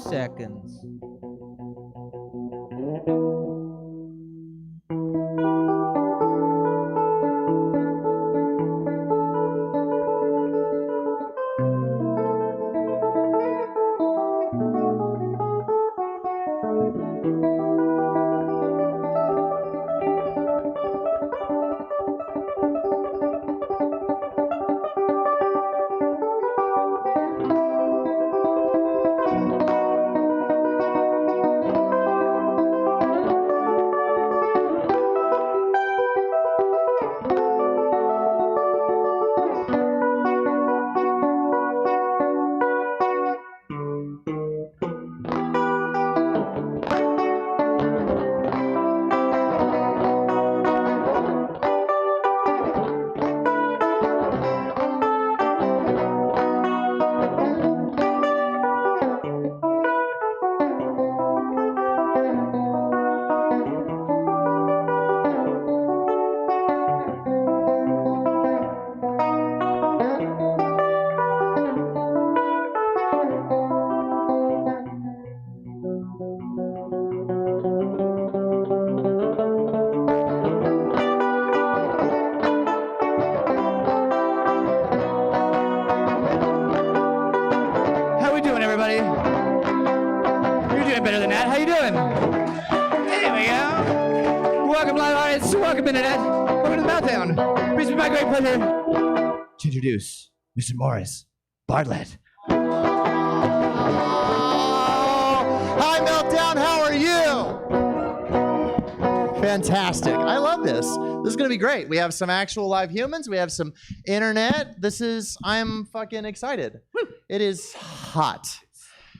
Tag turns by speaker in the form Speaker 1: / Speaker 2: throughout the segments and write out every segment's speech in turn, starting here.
Speaker 1: Seconds.
Speaker 2: Welcome, Internet. Welcome to the Meltdown. Please be my great pleasure to introduce Mr. Morris Bartlett.
Speaker 3: Hi, Meltdown. How are you? Fantastic. I love this. This is going to be great. We have some actual live humans. We have some internet. I'm fucking excited. Woo. It is hot.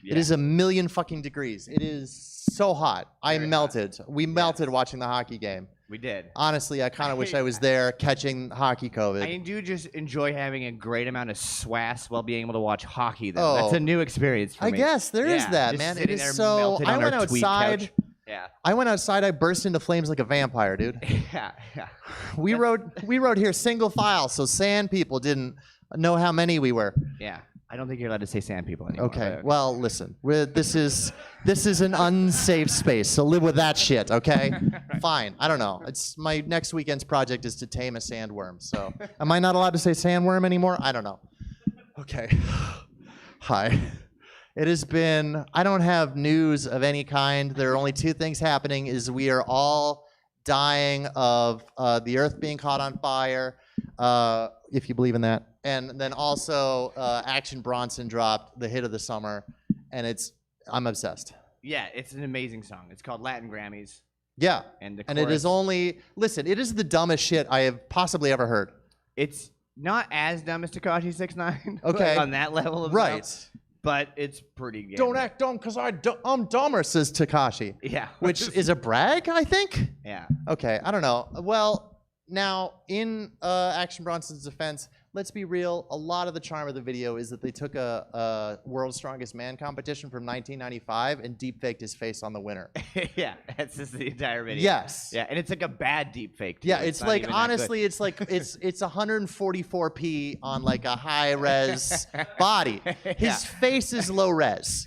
Speaker 3: Yeah. It is 1,000,000 fucking degrees. It is so hot. I melted. We melted watching the hockey game.
Speaker 2: We did.
Speaker 3: Honestly, I kind of wish I was there catching hockey COVID.
Speaker 2: I do just enjoy having a great amount of swass while being able to watch hockey, though. That's a new experience for me.
Speaker 3: I guess there is that, man. It is so. I went outside.
Speaker 2: Yeah.
Speaker 3: I went outside. I burst into flames like a vampire, dude.
Speaker 2: Yeah.
Speaker 3: We rode here single file, so sand people didn't know how many we were.
Speaker 2: Yeah. I don't think you're allowed to say sand people anymore.
Speaker 3: Okay. Well, listen. This is an unsafe space, so live with that shit, okay? Right. Fine. I don't know. It's my next weekend's project is to tame a sandworm. So, am I not allowed to say sandworm anymore? I don't know. Okay. Hi. It has been. I don't have news of any kind. There are only two things happening: is we are all dying of the Earth being caught on fire, if you believe in that. And then also, Action Bronson dropped the hit of the summer, and I'm obsessed.
Speaker 2: Yeah, it's an amazing song. It's called Latin Grammys.
Speaker 3: Yeah,
Speaker 2: and
Speaker 3: it is listen, it is the dumbest shit I have possibly ever heard.
Speaker 2: It's not as dumb as Tekashi 6ix9ine.
Speaker 3: Okay.
Speaker 2: Like on that level of
Speaker 3: right.
Speaker 2: But it's pretty good.
Speaker 3: Don't act dumb because I'm dumber, says Tekashi.
Speaker 2: Yeah.
Speaker 3: Which is a brag, I think?
Speaker 2: Yeah.
Speaker 3: Okay, I don't know. Well, now, in Action Bronson's defense, let's be real, a lot of the charm of the video is that they took a World's Strongest Man competition from 1995 and deep-faked his face on the winner.
Speaker 2: Yeah, that's just the entire video.
Speaker 3: Yes.
Speaker 2: Yeah, and it's like a bad deep-fake.
Speaker 3: Yeah, it's like, honestly, it's like, it's 144p on like a high-res body. His face is low-res.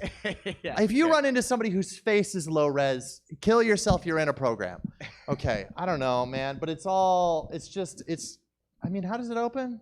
Speaker 2: Yeah,
Speaker 3: if you run into somebody whose face is low-res, kill yourself, you're in a program. Okay, I don't know, man, but I mean, how does it open?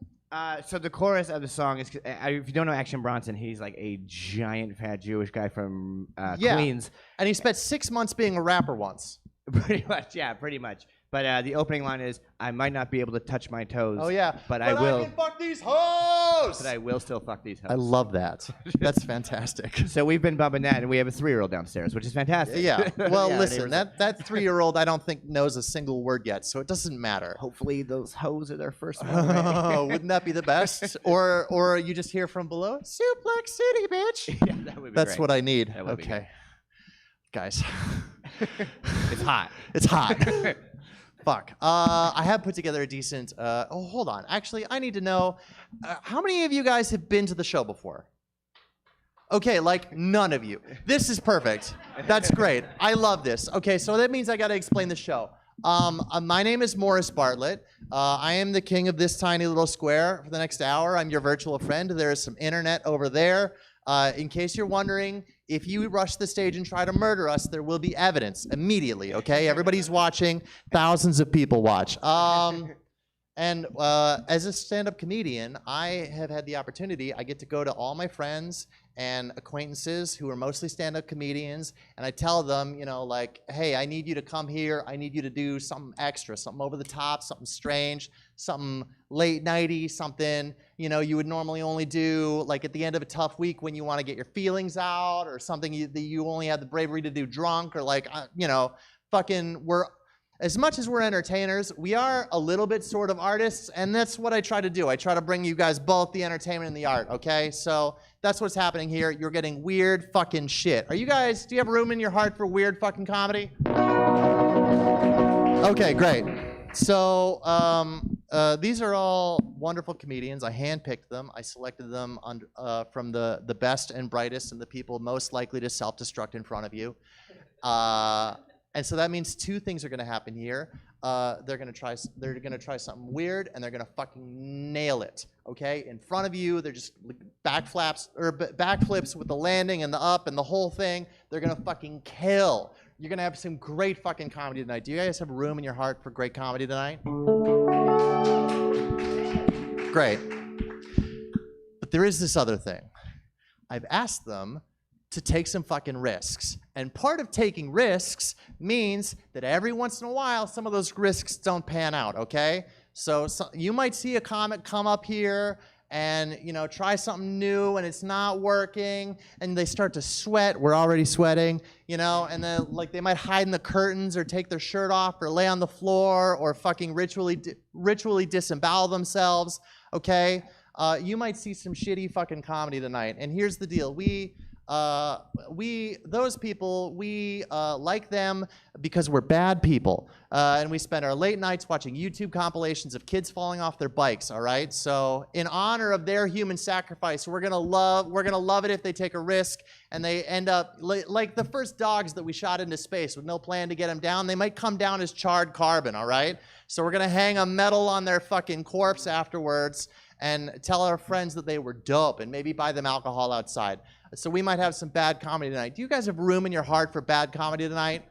Speaker 2: So the chorus of the song is, if you don't know Action Bronson, he's like a giant fat Jewish guy from Queens.
Speaker 3: And he spent 6 months being a rapper once.
Speaker 2: Pretty much, yeah, pretty much. But the opening line is, I might not be able to touch my toes.
Speaker 3: Oh, yeah.
Speaker 2: But I will.
Speaker 3: I can fuck these hoes!
Speaker 2: But I will still fuck these hoes.
Speaker 3: I love that. That's fantastic.
Speaker 2: So we've been bumping that, and we have a 3-year-old downstairs, which is fantastic.
Speaker 3: Yeah. Well,
Speaker 2: Yeah,
Speaker 3: listen, that 3-year-old I don't think knows a single word yet, so it doesn't matter.
Speaker 2: Hopefully those hoes are their first one.
Speaker 3: Oh, wouldn't that be the best? Or you just hear from below, Suplex City, bitch.
Speaker 2: Yeah, that would be
Speaker 3: That's
Speaker 2: great.
Speaker 3: what I need.
Speaker 2: That would be
Speaker 3: Okay. Guys.
Speaker 2: It's hot.
Speaker 3: It's hot. Fuck. I have put together a decent. Hold on. Actually, I need to know how many of you guys have been to the show before? Okay, like none of you. This is perfect. That's great. I love this. Okay, so that means I got to explain the show. My name is Morris Bartlett. I am the king of this tiny little square for the next hour. I'm your virtual friend. There is some internet over there. In case you're wondering, if you rush the stage and try to murder us, there will be evidence immediately, okay? Everybody's watching. Thousands of people watch. And as a stand-up comedian, I have had the opportunity, I get to go to all my friends and acquaintances who are mostly stand-up comedians, and I tell them, you know, like, hey, I need you to come here. I need you to do something extra, something over the top, something strange, something late nighty, something, you know, you would normally only do like at the end of a tough week when you want to get your feelings out, or something that you only have the bravery to do drunk, or like, you know, fucking as much as we're entertainers, we are a little bit sort of artists, and that's what I try to do. I try to bring you guys both the entertainment and the art, okay? So that's what's happening here. You're getting weird fucking shit. Are you guys, do you have room in your heart for weird fucking comedy? Okay, great. So these are all wonderful comedians. I handpicked them. I selected them from the best and brightest and the people most likely to self-destruct in front of you. And so that means two things are going to happen here. They're going to try something weird, and they're going to fucking nail it. Okay, in front of you, they're just backflips with the landing and the up and the whole thing. They're going to fucking kill. You're going to have some great fucking comedy tonight. Do you guys have room in your heart for great comedy tonight? Great. But there is this other thing. I've asked them to take some fucking risks. And part of taking risks means that every once in a while, some of those risks don't pan out, okay? So you might see a comic come up here and, you know, try something new and it's not working, and they start to sweat. We're already sweating, you know, and then like they might hide in the curtains or take their shirt off or lay on the floor or fucking ritually disembowel themselves, okay? You might see some shitty fucking comedy tonight. And here's the deal. Those people, we like them because we're bad people. And we spend our late nights watching YouTube compilations of kids falling off their bikes, all right? So in honor of their human sacrifice, we're gonna love it if they take a risk and they end up, like the first dogs that we shot into space with no plan to get them down, they might come down as charred carbon, all right? So we're gonna hang a medal on their fucking corpse afterwards and tell our friends that they were dope and maybe buy them alcohol outside. So we might have some bad comedy tonight. Do you guys have room in your heart for bad comedy tonight?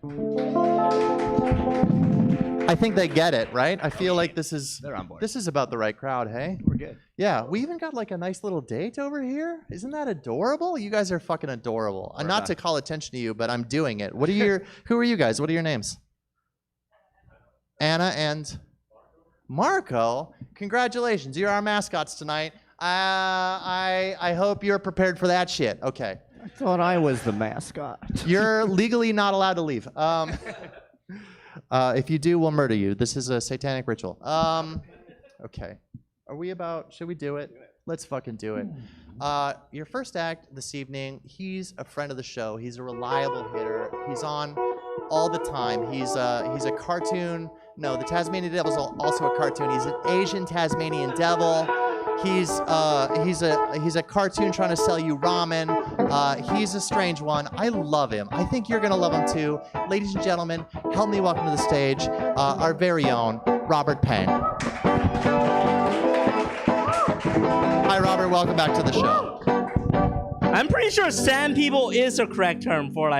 Speaker 3: I think they get it, right? I feel like they're on board. This is about the right crowd, hey?
Speaker 2: We're good.
Speaker 3: Yeah, we even got like a nice little date over here. Isn't that adorable? You guys are fucking adorable. Not to call attention to you, but I'm doing it. Who are you guys? What are your names? Anna and Marco. Congratulations, you're our mascots tonight. I hope you're prepared for that shit. Okay.
Speaker 2: I thought I was the mascot.
Speaker 3: You're legally not allowed to leave. If you do, we'll murder you. This is a satanic ritual. Okay. Should we do it? Let's fucking do it. Your first act this evening, he's a friend of the show. He's a reliable hitter. He's on all the time. He's a cartoon. No, the Tasmanian Devil's also a cartoon. He's an Asian Tasmanian devil. He's a cartoon trying to sell you ramen. He's a strange one. I love him. I think you're gonna love him too. Ladies and gentlemen, help me welcome to the stage our very own Robert Pang. Hi, Robert. Welcome back to the show.
Speaker 1: I'm pretty sure Sand People is the correct term for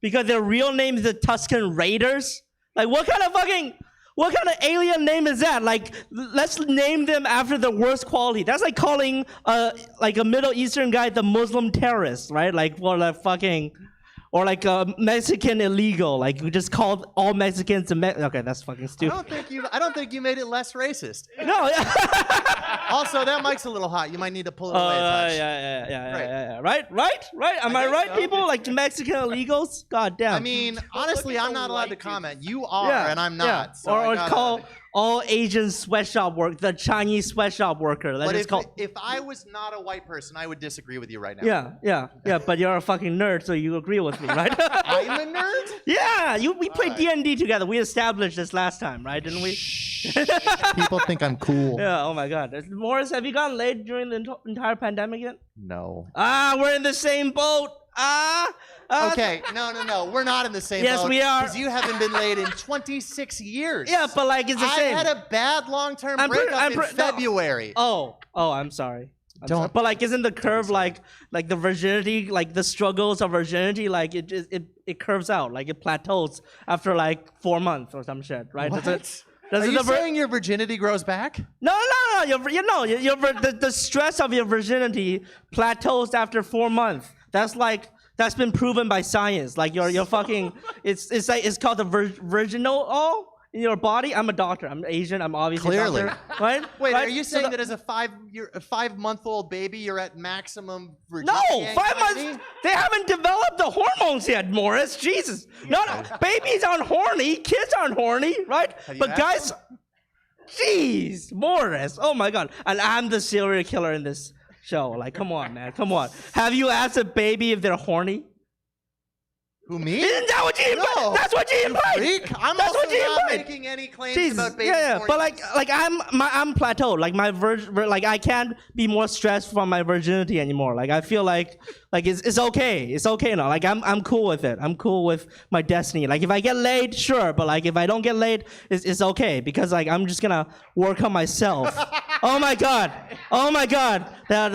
Speaker 1: because their real name is the Tuscan Raiders. Like, what kind of fucking What kind of alien name is that? Like, let's name them after the worst quality. That's like calling like a Middle Eastern guy the Muslim terrorist, right? Like, for the fucking, or like a Mexican illegal. Like, we just called all Mexicans okay, that's fucking stupid.
Speaker 3: I don't think you made it less racist.
Speaker 1: No.
Speaker 3: Also, that mic's a little hot. You might need to pull it away a touch.
Speaker 1: Yeah. Right. Am I right,
Speaker 3: so.
Speaker 1: people? Like Mexican illegals? God damn.
Speaker 3: I mean, honestly, I'm not allowed to comment. You are, and I'm not.
Speaker 1: Yeah.
Speaker 3: So
Speaker 1: or call all Asian sweatshop work, the Chinese sweatshop worker.
Speaker 3: But if I was not a white person, I would disagree with you right now.
Speaker 1: Yeah. But you're a fucking nerd, so you agree with me, right?
Speaker 3: I'm a nerd?
Speaker 1: Yeah. We played D&D together. We established this last time, right? Didn't we?
Speaker 3: People think I'm cool.
Speaker 1: Yeah. Oh my God. Morris, have you gotten laid during the entire pandemic yet?
Speaker 3: No.
Speaker 1: We're in the same boat.
Speaker 3: Okay, no. We're not in the same boat.
Speaker 1: Yes, we are.
Speaker 3: Because you haven't been laid in 26 years.
Speaker 1: Yeah, but like it's the same.
Speaker 3: I had a bad long-term breakup in February.
Speaker 1: No. Oh, I'm sorry. Sorry. But like, isn't the curve like the virginity, like the struggles of virginity, like it curves out, like it plateaus after like 4 months or some shit, right?
Speaker 3: What? Are you saying your virginity grows back?
Speaker 1: No. The stress of your virginity plateaus after 4 months. That's been proven by science. Like you're fucking. It's called the virginal in your body. I'm a doctor. I'm Asian. I'm obviously
Speaker 3: clearly
Speaker 1: a doctor, right?
Speaker 3: Wait,
Speaker 1: right?
Speaker 3: Are you saying that as a 5-month-old baby, you're at maximum virginity?
Speaker 1: No, 5 months. They haven't developed the hormones yet, Morris. Jesus. No. Babies aren't horny. Kids aren't horny, right? But guys, jeez, Morris. Oh my God. And I'm the serial killer in this show. Like, come on, man. Come on. Have you asked a baby if they're horny?
Speaker 3: Who, me?
Speaker 1: Isn't that what you implied?
Speaker 3: No.
Speaker 1: That's what you implied.
Speaker 3: Freak. I'm
Speaker 1: That's
Speaker 3: also
Speaker 1: what you
Speaker 3: not
Speaker 1: implied.
Speaker 3: making any claims
Speaker 1: Jeez,
Speaker 3: about baby
Speaker 1: yeah,
Speaker 3: horny.
Speaker 1: but like I'm plateaued. Like my like I can't be more stressed from my virginity anymore. Like I feel like it's okay. It's okay now. Like I'm cool with it. I'm cool with my destiny. Like if I get laid, sure, but like if I don't get laid, it's okay because like I'm just gonna work on myself. Oh my God. That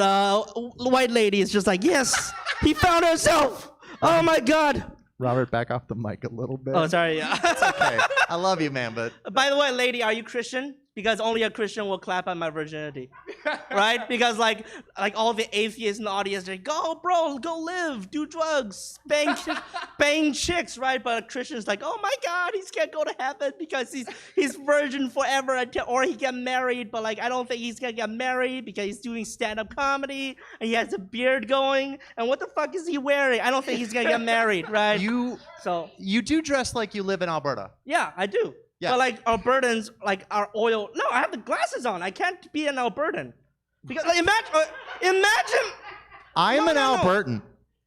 Speaker 1: white lady is just like, yes, he found herself. Oh my God.
Speaker 3: Robert, back off the mic a little bit.
Speaker 1: Oh, sorry.
Speaker 3: It's okay. I love you, man, but...
Speaker 1: By the way, lady, are you Christian? Because only a Christian will clap on my virginity, right? Because like all the atheists in the audience, they're like, go, bro, go live, do drugs, bang chicks, right? But a Christian's like, oh my God, he can't go to heaven because he's virgin forever until, or he get married. But like, I don't think he's gonna get married because he's doing stand-up comedy and he has a beard going. And what the fuck is he wearing? I don't think he's gonna get married, right? You
Speaker 3: do dress like you live in Alberta.
Speaker 1: Yeah, I do. Yeah. But like Albertans, like our oil. No, I have the glasses on. I can't be an Albertan because like, imagine.
Speaker 3: I'm an Albertan.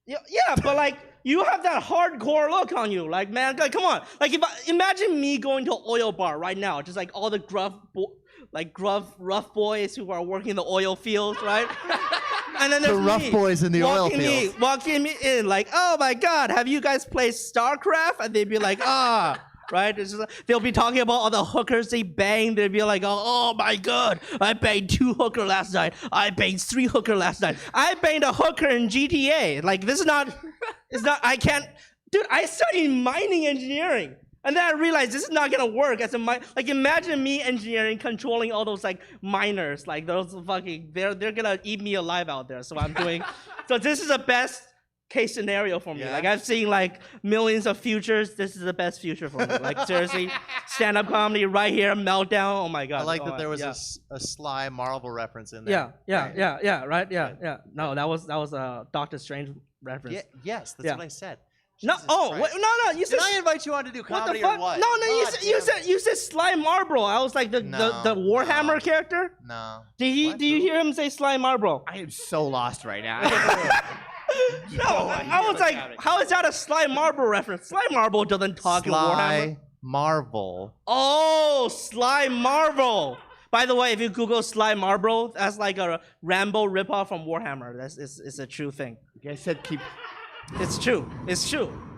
Speaker 1: Yeah, but like you have that hardcore look on you. Like man, like come on. Like imagine me going to an oil bar right now, just like all the rough boys who are working the oil fields, right? And then there's
Speaker 3: the rough boys in the oil fields
Speaker 1: walking me in, like, oh my God, have you guys played StarCraft? And they'd be like, right? It's just like, they'll be talking about all the hookers they banged. They'd be like, oh my God, I banged 2 hookers last night. I banged 3 hookers last night. I banged a hooker in GTA. Like this is not, I can't, dude, I studied mining engineering. And then I realized this is not gonna work as a like imagine me engineering controlling all those like miners, like those fucking, they're gonna eat me alive out there. So I'm doing, so this is the best case scenario for me. Yeah. Like I've seen like millions of futures. This is the best future for me. Like seriously, stand-up comedy right here, Meltdown. Oh my God.
Speaker 3: I like that there was a sly Marvel reference in there.
Speaker 1: Yeah. No, that was a Doctor Strange reference.
Speaker 3: Yes, that's what I said.
Speaker 1: No, no. You said.
Speaker 3: Did I invite you on to do comedy or what?
Speaker 1: No. You said Sly Marlboro. I was like the Warhammer character.
Speaker 3: No.
Speaker 1: Did you hear him say Sly Marlboro?
Speaker 2: I am so lost right now.
Speaker 1: No, I was like, how is that a Sly Marlboro reference? Sly Marlboro doesn't talk in Warhammer.
Speaker 3: Marvel.
Speaker 1: Oh, Sly Marvel. By the way, if you Google Sly Marlboro, that's like a Rambo ripoff from Warhammer. It's a true thing.
Speaker 2: You guys said keep.
Speaker 1: It's true.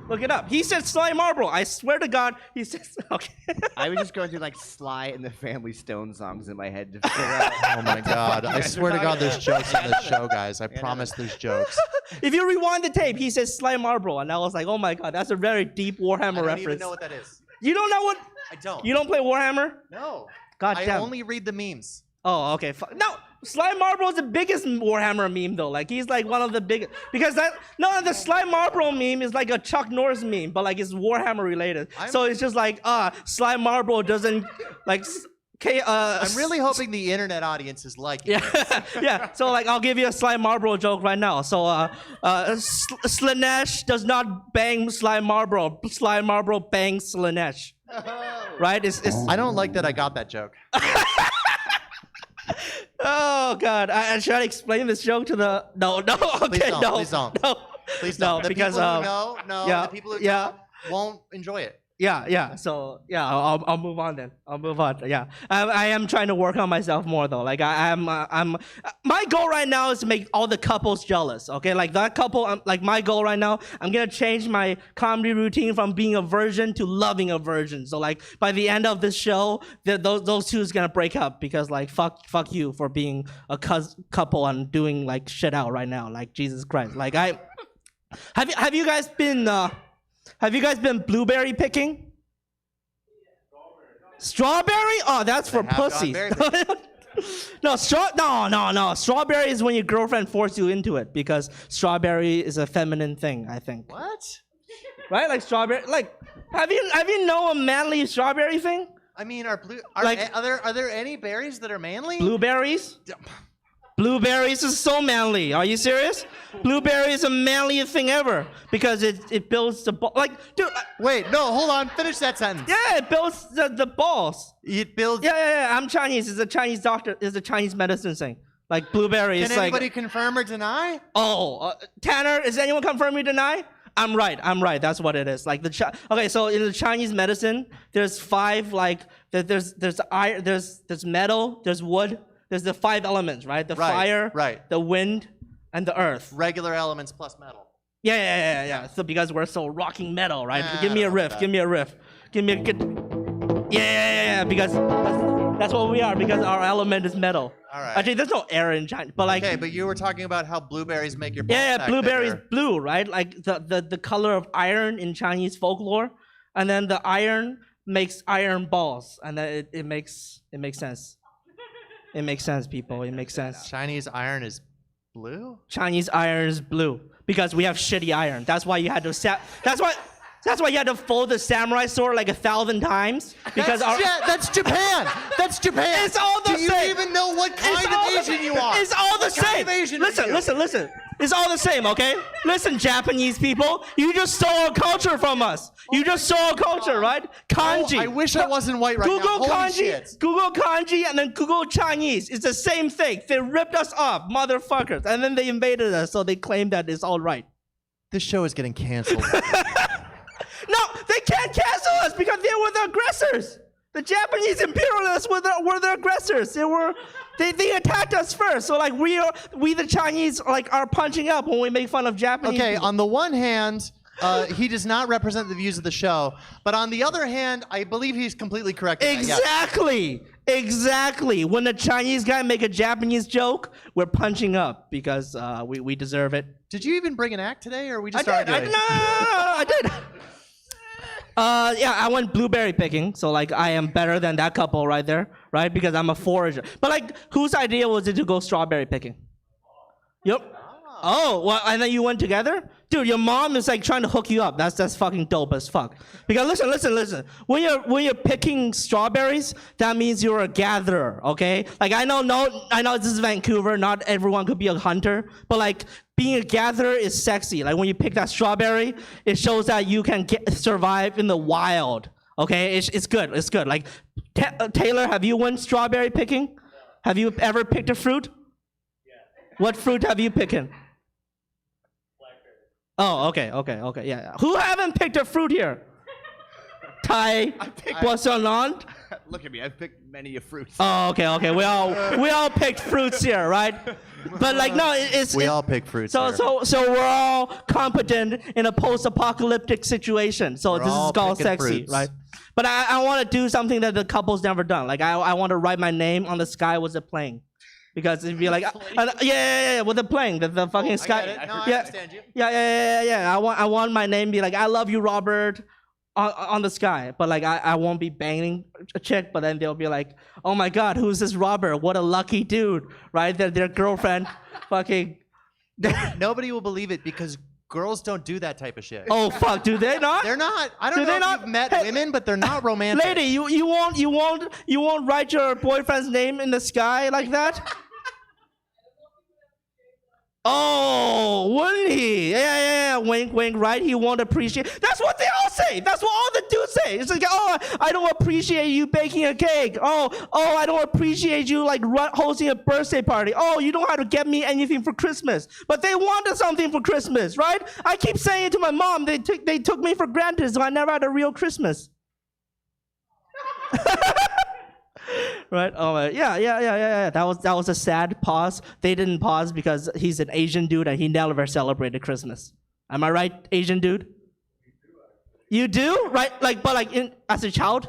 Speaker 1: Look it up. He said Sly Marlboro. I swear to God, he says. Okay.
Speaker 2: I was just going through like Sly and the Family Stone songs in my head to figure out.
Speaker 3: Oh my God! I swear to God, there's jokes on this show, guys. I promise there's jokes.
Speaker 1: If you rewind the tape, he says Sly Marlboro, and I was like, oh my God, that's a very deep Warhammer reference.
Speaker 3: I don't even know what that is.
Speaker 1: You don't know what?
Speaker 3: I don't.
Speaker 1: You don't play Warhammer?
Speaker 3: No.
Speaker 1: God
Speaker 3: I
Speaker 1: damn.
Speaker 3: only read the memes.
Speaker 1: Oh, okay. No, Sly Marlboro is the biggest Warhammer meme though. Like he's like one of the biggest because the Sly Marlboro meme is like a Chuck Norris meme, but like it's Warhammer related. So it's just like Sly Marlboro doesn't like.
Speaker 3: I'm really hoping the internet audience is liking
Speaker 1: Yeah, yeah. So like I'll give you a Sly Marlboro joke right now. So Slanesh does not bang Sly Marlboro. Sly Marlboro bangs Slanesh. Right? It's
Speaker 3: I don't like that I got that joke.
Speaker 1: Oh God! Should I explain this joke to the? No. Okay,
Speaker 3: please don't.
Speaker 1: No.
Speaker 3: Please don't. The
Speaker 1: because
Speaker 3: people who know.
Speaker 1: yeah,
Speaker 3: The people who
Speaker 1: yeah.
Speaker 3: don't won't enjoy it.
Speaker 1: Yeah. So yeah, I'll move on then. I'll move on. Yeah, I am trying to work on myself more though. Like I'm my goal right now is to make all the couples jealous. Okay, like that couple. Like my goal right now, I'm gonna change my comedy routine from being a virgin to loving a virgin. So like by the end of this show, those two is gonna break up because like fuck you for being a couple and doing like shit out right now. Like Jesus Christ. Like have you guys been? Have you guys been blueberry picking? Strawberry? Oh, that's for pussies. No, strawberry is when your girlfriend forces you into it because strawberry is a feminine thing, I think.
Speaker 3: What?
Speaker 1: Right? Like strawberry. Like, have you know a manly strawberry thing?
Speaker 3: I mean, are there any berries that are manly?
Speaker 1: Blueberries? Blueberries is so manly. Are you serious? Blueberry is the manliest thing ever because it builds the ball. Like, dude.
Speaker 3: Wait, no, hold on. Finish that sentence.
Speaker 1: Yeah, it builds the balls.
Speaker 3: It builds.
Speaker 1: Yeah. I'm Chinese. It's a Chinese doctor. It's a Chinese medicine thing. Like blueberry is like.
Speaker 3: Can anybody confirm or deny?
Speaker 1: Oh, Tanner, is anyone confirm or deny? I'm right. That's what it is. Like okay, so in the Chinese medicine, there's 5 like there's iron, there's metal, there's wood. There's the 5 elements, right? The fire, the wind, and the earth.
Speaker 3: Regular elements plus metal.
Speaker 1: Yeah. So because we're so rocking metal, right? Give me a riff. Give me a good. Yeah. Because that's what we are. Because our element is metal.
Speaker 3: All right.
Speaker 1: Actually, there's no air in China, but like.
Speaker 3: Okay, but you were talking about how blueberries make your.
Speaker 1: Yeah. Blueberry is blue, right? Like the color of iron in Chinese folklore, and then the iron makes iron balls, and then it makes sense. It makes sense, people. It makes sense.
Speaker 3: Chinese iron is blue?
Speaker 1: Chinese iron is blue because we have shitty iron. That's why you had to that's why you had to fold the samurai sword like 1,000 times because
Speaker 3: that's Japan. That's Japan.
Speaker 1: It's all the same.
Speaker 3: Do you even know what kind of Asian you are?
Speaker 1: It's all the same. Listen. It's all the same, okay? Listen, Japanese people, you just stole our culture from us. You just stole our culture, right? Kanji.
Speaker 3: Oh, I wish I wasn't white right now.
Speaker 1: Google
Speaker 3: Holy
Speaker 1: kanji,
Speaker 3: shit.
Speaker 1: Google kanji, and then Google Chinese. It's the same thing. They ripped us off, motherfuckers, and then they invaded us, so they claim that it's all right.
Speaker 3: This show is getting canceled.
Speaker 1: No, they can't cancel us because they were the aggressors. The Japanese imperialists were the aggressors. They attacked us first. So like we the Chinese like are punching up when we make fun of Japanese.
Speaker 3: Okay,
Speaker 1: people.
Speaker 3: on the one hand, he does not represent the views of the show, but on the other hand, I believe he's completely correct.
Speaker 1: Exactly. When the Chinese guy make a Japanese joke, we're punching up because we deserve it.
Speaker 3: Did you even bring an act today, or we just
Speaker 1: I did. Yeah, I went blueberry picking, so like I am better than that couple right there, right? Because I'm a forager. But like, whose idea was it to go strawberry picking? Yep. Oh, well, and then you went together? Dude, your mom is like trying to hook you up. That's fucking dope as fuck. Because listen. When you're picking strawberries, that means you're a gatherer, okay? Like I know this is Vancouver, not everyone could be a hunter, but like being a gatherer is sexy. Like when you pick that strawberry, it shows that you can survive in the wild. Okay, it's good. It's good. Like Taylor, have you went strawberry picking? Have you ever picked a fruit? Yeah. What fruit have you picked? Oh, okay, yeah. Who haven't picked a fruit here? Ty, what's going on?
Speaker 2: Look at me, I've picked many a fruit.
Speaker 1: Oh, okay. We all picked fruits here, right? But like, no,
Speaker 3: we all pick fruits.
Speaker 1: So we're all competent in a post-apocalyptic situation. So this is called sexy, fruits. Right? But I want to do something that the couple's never done. Like I want to write my name on the sky with a plane. Because it'd be like, yeah, with the plane, the fucking sky.
Speaker 3: I understand you.
Speaker 1: Yeah. I want my name to be like, I love you, Robert. on the sky, but like I won't be banging a chick, but then they'll be like, oh my god, who's this Robert? What a lucky dude, right? Their girlfriend fucking.
Speaker 3: Nobody will believe it because girls don't do that type of shit.
Speaker 1: Oh fuck, do they not?
Speaker 3: They're not. I don't
Speaker 1: Do
Speaker 3: know
Speaker 1: they
Speaker 3: if
Speaker 1: not?
Speaker 3: you've met
Speaker 1: Hey,
Speaker 3: women, but they're not romantic.
Speaker 1: Lady, you won't write your boyfriend's name in the sky like that? Oh, wouldn't he? Yeah. Wink, wink, right? He won't appreciate. That's what they all say. That's what all the dudes say. It's like, oh, I don't appreciate you baking a cake. Oh, I don't appreciate you like hosting a birthday party. Oh, you don't have to get me anything for Christmas. But they wanted something for Christmas, right? I keep saying it to my mom. They took me for granted, so I never had a real Christmas. Right? Oh, yeah. That was a sad pause. They didn't pause because he's an Asian dude and he never celebrated Christmas. Am I right, Asian dude? You do, right? Like, but like as a child,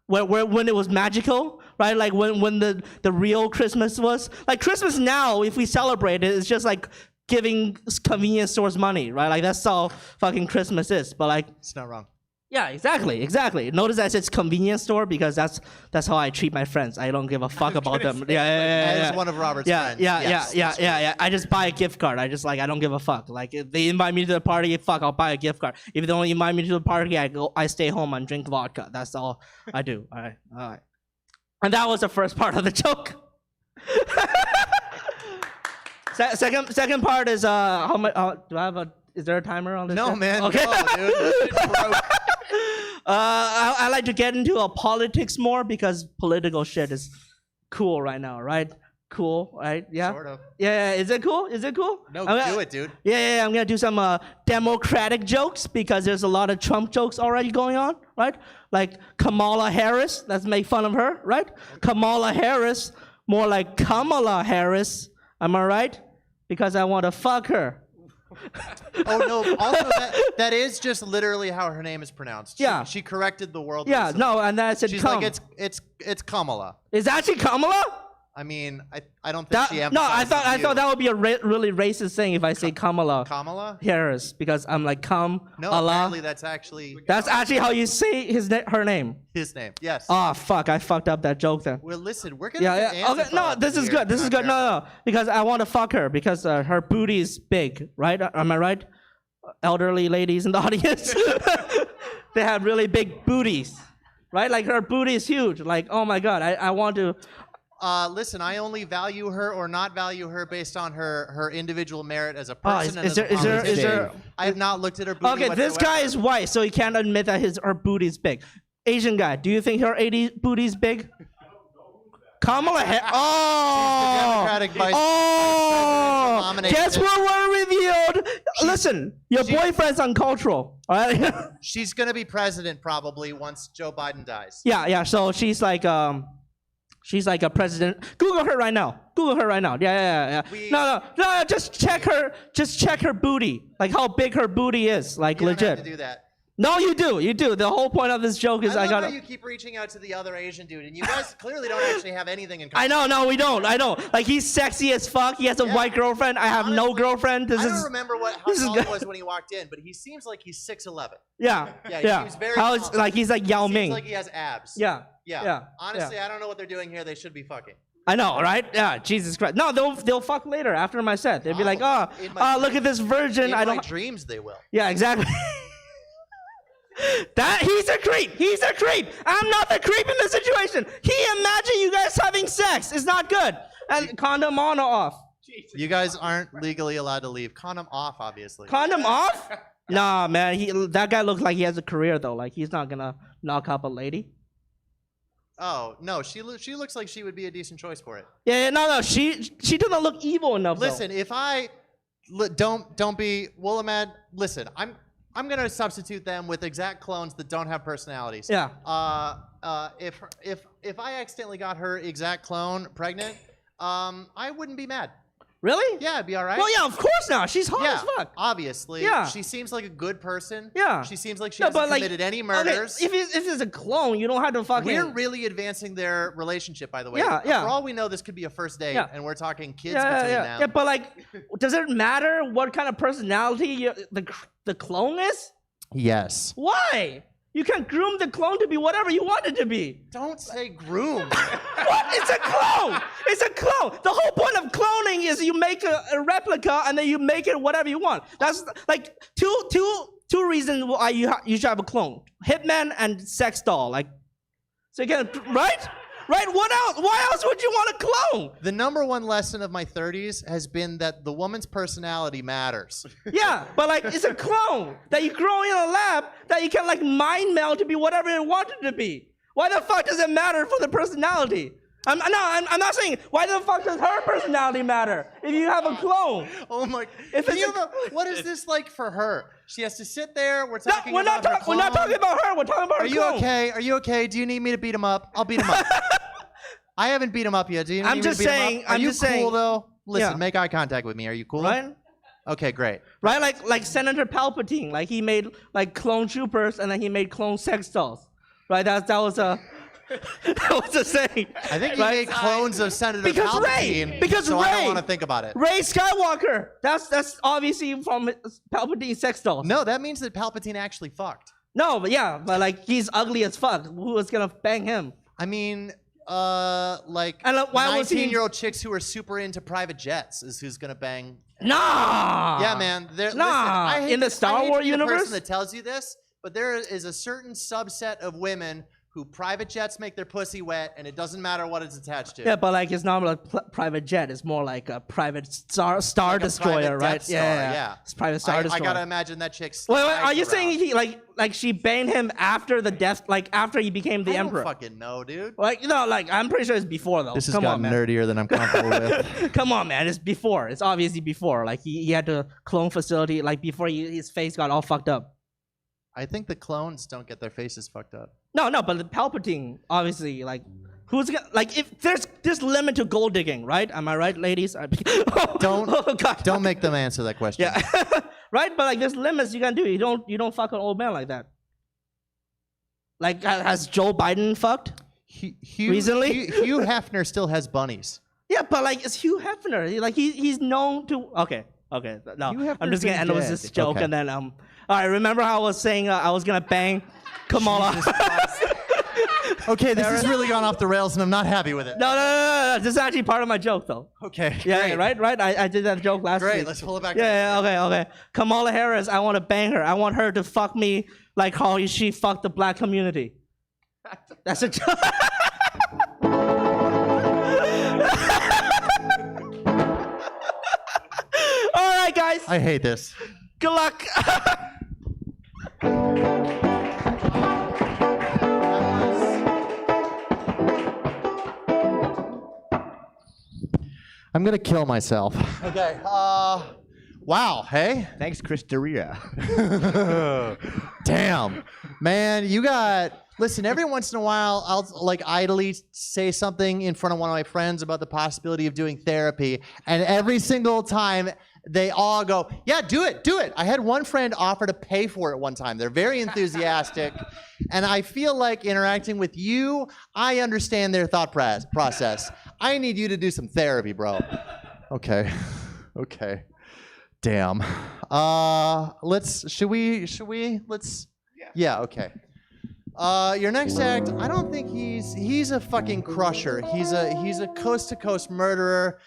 Speaker 1: when it was magical, right? Like when the real Christmas was like Christmas now. If we celebrate it, it's just like giving convenience stores money, right? Like that's all fucking Christmas is. But like,
Speaker 3: It's not wrong.
Speaker 1: yeah, exactly. Notice I said convenience store because that's how I treat my friends. I don't give a fuck about them. Yeah.
Speaker 3: As one of Robert's
Speaker 1: Yeah,
Speaker 3: friends.
Speaker 1: yeah,
Speaker 3: Yes,
Speaker 1: yeah,
Speaker 3: that's
Speaker 1: yeah,
Speaker 3: true.
Speaker 1: yeah. I just buy a gift card. I don't give a fuck. Like if they invite me to the party, fuck, I'll buy a gift card. If they don't invite me to the party, I stay home and drink vodka. That's all I do. All right. And that was the first part of the joke. Second part is how much? Do I have a? Is there a timer on this?
Speaker 3: No,
Speaker 1: shit?
Speaker 3: man.
Speaker 1: Okay.
Speaker 3: No, dude. This shit's broke.
Speaker 1: I like to get into politics more because political shit is cool right now, right? Cool, right? Yeah.
Speaker 3: Sort of.
Speaker 1: Yeah. Is it cool?
Speaker 3: No,
Speaker 1: I'm
Speaker 3: do it, dude.
Speaker 1: Yeah. I'm gonna do some Democratic jokes because there's a lot of Trump jokes already going on, right? Like Kamala Harris. Let's make fun of her, right? Kamala Harris, more like Kamala Harris. Am I right? Because I want to fuck her.
Speaker 3: Oh no! Also, that is just literally how her name is pronounced.
Speaker 1: Yeah.
Speaker 3: She corrected the world.
Speaker 1: Yeah.
Speaker 3: recently.
Speaker 1: No, and then I said
Speaker 3: She's
Speaker 1: cum.
Speaker 3: like it's Kamala.
Speaker 1: Is that actually Kamala?
Speaker 3: I mean, I don't think she
Speaker 1: No,
Speaker 3: emphasizes
Speaker 1: I
Speaker 3: you.
Speaker 1: thought that would be a really racist thing if I say Kamala
Speaker 3: Kamala.
Speaker 1: Harris because I'm like
Speaker 3: No,
Speaker 1: Allah.
Speaker 3: apparently that's actually
Speaker 1: That's actually how you say her name.
Speaker 3: his name. Yes.
Speaker 1: Oh fuck! I fucked up that joke then.
Speaker 3: Well, listen, we're gonna.
Speaker 1: Yeah.
Speaker 3: get
Speaker 1: Okay.
Speaker 3: Antifa
Speaker 1: No,
Speaker 3: up
Speaker 1: this
Speaker 3: in
Speaker 1: is
Speaker 3: here.
Speaker 1: good. This is
Speaker 3: Not
Speaker 1: good.
Speaker 3: terrible.
Speaker 1: No, because I want to fuck her because her booty is big, right? Am I right? Elderly ladies in the audience, they have really big booties, right? Like her booty is huge. Like, oh my god, I want to.
Speaker 3: Listen, I only value her or not value her based on her individual merit as a
Speaker 1: Oh,
Speaker 3: person. and
Speaker 1: is
Speaker 3: as a
Speaker 1: there?
Speaker 3: politician. I have not looked at her booty.
Speaker 1: Okay, this guy
Speaker 3: whatsoever.
Speaker 1: is white, so he can't admit that her booty is big. Asian guy, do you think her booty is big? Kamala Harris. Oh,
Speaker 3: Democratic vice
Speaker 1: oh.
Speaker 3: nominated.
Speaker 1: Guess what were revealed? Listen, your boyfriend's uncultural. All right.
Speaker 3: She's gonna be president probably once Joe Biden dies.
Speaker 1: Yeah. So she's like a president. Google her right now. Yeah.
Speaker 3: We-
Speaker 1: No. Just check her. Just check her booty. Like how big her booty is. Like
Speaker 3: You don't
Speaker 1: legit.
Speaker 3: have to do that.
Speaker 1: No, you do. The whole point of this joke is
Speaker 3: I
Speaker 1: I
Speaker 3: love
Speaker 1: got.
Speaker 3: how you keep reaching out to the other Asian dude, and you guys clearly don't actually have anything in common.
Speaker 1: I know. No, we don't. I know. Like he's sexy as fuck. He has a
Speaker 3: Yeah.
Speaker 1: white girlfriend. I have no
Speaker 3: Honestly,
Speaker 1: girlfriend.
Speaker 3: I don't remember how
Speaker 1: this is
Speaker 3: tall
Speaker 1: good.
Speaker 3: he was when he walked in, but he seems like he's 6'11".
Speaker 1: Yeah.
Speaker 3: Yeah, he seems very
Speaker 1: How is
Speaker 3: tall.
Speaker 1: like he's like Yao
Speaker 3: Seems
Speaker 1: Ming.
Speaker 3: like he has abs.
Speaker 1: Yeah.
Speaker 3: Yeah. Honestly, I don't know what they're doing here. They should be fucking.
Speaker 1: I know, right? Yeah. Jesus Christ. No, they'll fuck later after my set. They'll be like,
Speaker 3: in my
Speaker 1: look at this virgin.
Speaker 3: In
Speaker 1: I
Speaker 3: my
Speaker 1: don't.
Speaker 3: dreams, they will.
Speaker 1: Yeah, exactly. He's a creep. I'm not the creep in this situation. Imagine you guys having sex. It's not good. And condom on or off?
Speaker 3: You guys aren't legally allowed to leave. Condom off, obviously.
Speaker 1: Condom off? Nah, man. That guy looks like he has a career though. Like he's not gonna knock up a lady.
Speaker 3: Oh no, she looks like she would be a decent choice for it.
Speaker 1: Yeah, no. She doesn't look evil enough.
Speaker 3: Listen, if I don't be Woolamad. Listen, I'm gonna substitute them with exact clones that don't have personalities.
Speaker 1: Yeah.
Speaker 3: If I accidentally got her exact clone pregnant, I wouldn't be mad.
Speaker 1: Really?
Speaker 3: Yeah, it'd be all right.
Speaker 1: Well, yeah, of course not. She's hot
Speaker 3: Yeah,
Speaker 1: as fuck.
Speaker 3: obviously.
Speaker 1: Yeah.
Speaker 3: She seems like a good person.
Speaker 1: Yeah.
Speaker 3: She seems like she
Speaker 1: No,
Speaker 3: hasn't
Speaker 1: but, like,
Speaker 3: committed any
Speaker 1: Okay,
Speaker 3: murders.
Speaker 1: if it's a clone, you don't have to fucking.
Speaker 3: We're really advancing their relationship, by the way.
Speaker 1: Yeah, yeah.
Speaker 3: For all we know, this could be a first date,
Speaker 1: Yeah.
Speaker 3: and we're talking kids
Speaker 1: yeah,
Speaker 3: between
Speaker 1: yeah.
Speaker 3: now.
Speaker 1: Yeah, but like, does it matter what kind of personality the clone is?
Speaker 3: Yes.
Speaker 1: Why? You can groom the clone to be whatever you want it to be.
Speaker 3: Don't say groom.
Speaker 1: What? It's a clone. It's a clone. The whole point of cloning is you make a replica and then you make it whatever you want. That's like two reasons why you should have a clone: hitman and sex doll. Like, so you can right. What else? Why else would you want a clone?
Speaker 3: The number one lesson of my 30s has been that the woman's personality matters.
Speaker 1: Yeah, but like it's a clone that you grow in a lab that you can like mind meld to be whatever you want it to be. Why the fuck does it matter for the personality? I'm not saying why the fuck does her personality matter if you have a clone?
Speaker 3: Oh my! What is this like for her? She has to sit there. We're talking
Speaker 1: we're not
Speaker 3: about her clone.
Speaker 1: We're not talking about her. We're talking about her clone.
Speaker 3: Are you okay? Are you okay? Do you need me to beat him up? I'll beat him up. I haven't beat him up yet. Do you need me to beat him up? Are you cool though? Listen, make eye contact with me. Are you cool?
Speaker 1: Right?
Speaker 3: Okay, great.
Speaker 1: Right, like Senator Palpatine. Like he made like clone troopers and then he made clone sex dolls. Right? That was a that was a saying.
Speaker 3: I think he made clones of Senator Palpatine.
Speaker 1: Because
Speaker 3: I don't want to think about it.
Speaker 1: Ray Skywalker. That's obviously from Palpatine sex dolls.
Speaker 3: No, that means that Palpatine actually fucked.
Speaker 1: No, but like he's ugly as fuck. Who was gonna bang him?
Speaker 3: I mean, like
Speaker 1: and, why
Speaker 3: 19-year-old chicks who are super into private jets is who's gonna bang.
Speaker 1: Nah.
Speaker 3: Yeah, man.
Speaker 1: Nah.
Speaker 3: Listen, I hate
Speaker 1: in the Star Wars universe,
Speaker 3: the person that tells you this, but there is a certain subset of women who private jets make their pussy wet, and it doesn't matter what it's attached to.
Speaker 1: Yeah, but like it's not like private jet. It's more like a private star
Speaker 3: like
Speaker 1: destroyer, right?
Speaker 3: Star, yeah.
Speaker 1: It's private star destroyer.
Speaker 3: I gotta imagine that chick's.
Speaker 1: Wait, are you saying he like she banged him after the death, like after he became the emperor?
Speaker 3: I don't fucking know, dude.
Speaker 1: Like like I'm pretty sure it's before though.
Speaker 3: This has gotten nerdier than I'm comfortable with.
Speaker 1: Come on, man. It's before. It's obviously before. Like he had the clone facility, like before his face got all fucked up.
Speaker 3: I think the clones don't get their faces fucked up.
Speaker 1: No, but the Palpatine, obviously, like, who's gonna, like, if there's limit to gold digging, right? Am I right, ladies?
Speaker 3: Don't make them answer that question.
Speaker 1: Yeah, right. But like, there's limits you can do. You don't fuck an old man like that. Like, has Joe Biden fucked recently?
Speaker 3: Hugh Hefner still has bunnies.
Speaker 1: Yeah, but like, it's Hugh Hefner. Like, he's known to. Okay. No, I'm just gonna end with this joke and then All right, remember how I was saying I was gonna bang Kamala?
Speaker 3: Okay, this has really gone off the rails, and I'm not happy with it.
Speaker 1: No. This is actually part of my joke, though.
Speaker 3: Okay.
Speaker 1: Yeah,
Speaker 3: great.
Speaker 1: right. I did that joke last week.
Speaker 3: Great. Let's pull it back.
Speaker 1: Yeah. Okay. Kamala Harris, I want to bang her. I want her to fuck me like how she fucked the black community. That's a joke. All right, guys.
Speaker 3: I hate this.
Speaker 1: Good luck.
Speaker 3: I'm gonna kill myself. Okay. Wow. Hey.
Speaker 2: Thanks, Chris D'Elia.
Speaker 3: Damn. Man, you got. Listen, every once in a while, I'll like idly say something in front of one of my friends about the possibility of doing therapy, and every single time they all go, "Yeah, do it." I had one friend offer to pay for it one time. They're very enthusiastic, and I feel like interacting with you, I understand their thought process. I need you to do some therapy, bro. Okay. Damn. Should we? Yeah, okay. Your next act, I don't think he's a fucking crusher. He's a coast to coast murderer.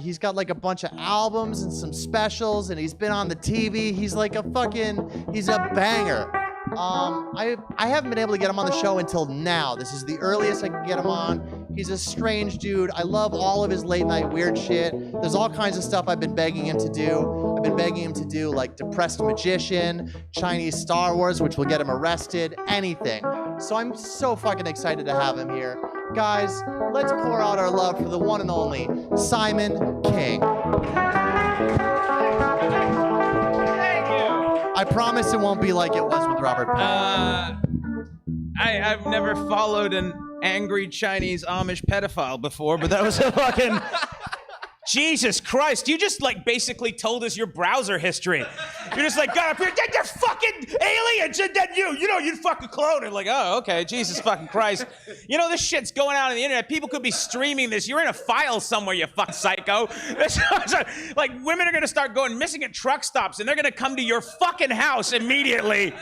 Speaker 3: He's got like a bunch of albums and some specials, and he's been on the TV. He's a banger. I haven't been able to get him on the show until now. This is the earliest I can get him on. He's a strange dude. I love all of his late night weird shit. There's all kinds of stuff I've been begging him to do. I've been begging him to do like Depressed Magician, Chinese Star Wars, which will get him arrested, anything. So I'm so fucking excited to have him here. Guys, let's pour out our love for the one and only Simon King. I promise it won't be like it was with Robert Pattinson.
Speaker 4: I've never followed an angry Chinese Amish pedophile before, but that was a fucking... Jesus Christ, you just like basically told us your browser history. You're just like, got up here, they're fucking aliens, and then you fucking clone it. Like, oh, okay, Jesus fucking Christ. You know, this shit's going out on the internet. People could be streaming this. You're in a file somewhere, you fucking psycho. Like, women are gonna start going missing at truck stops, and they're gonna come to your fucking house immediately.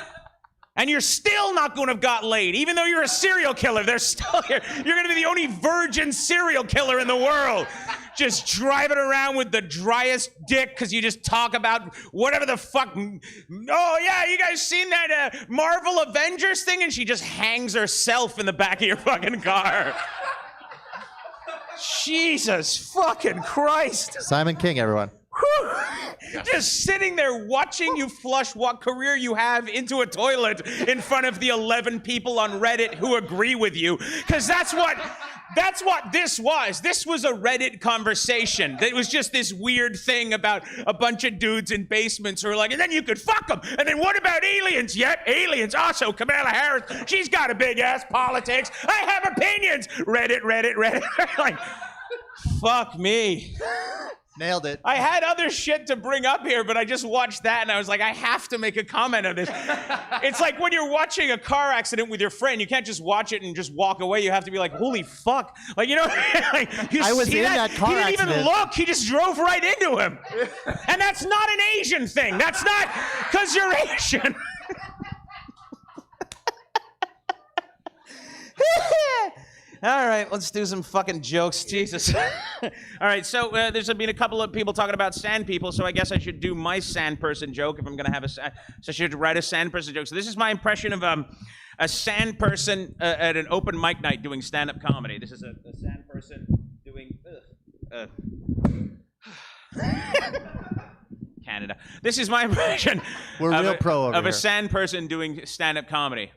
Speaker 4: And you're still not going to have got laid. Even though you're a serial killer, they're still here. You're going to be the only virgin serial killer in the world. Just driving around with the driest dick because you just talk about whatever the fuck. Oh, yeah, you guys seen that Marvel Avengers thing? And she just hangs herself in the back of your fucking car. Jesus fucking Christ.
Speaker 3: Simon King, everyone.
Speaker 4: Whew. Just sitting there watching you flush what career you have into a toilet in front of the 11 people on Reddit who agree with you. Because that's what this was. This was a Reddit conversation. It was just this weird thing about a bunch of dudes in basements who are like, and then you could fuck them. And then what about aliens? Yet aliens. Also, Kamala Harris, she's got a big ass politics. I have opinions. Reddit. Like, fuck me.
Speaker 3: Nailed it.
Speaker 4: I had other shit to bring up here, but I just watched that and I was like, I have to make a comment on this. It's like when you're watching a car accident with your friend, you can't just watch it and just walk away. You have to be like, holy fuck. Like, you know, like,
Speaker 3: I was in that car
Speaker 4: accident. He didn't even look. He just drove right into him. And that's not an Asian thing. That's not because you're Asian. All right, let's do some fucking jokes. Jesus. All right, so there's been a couple of people talking about sand people, so I guess I should do my sand person joke if I'm going to have so I should write a sand person joke. So this is my impression of a sand person at an open mic night doing stand-up comedy. This is a sand person doing... Canada. This is my impression
Speaker 3: We're real pro over
Speaker 4: of
Speaker 3: here.
Speaker 4: a sand person doing stand-up comedy.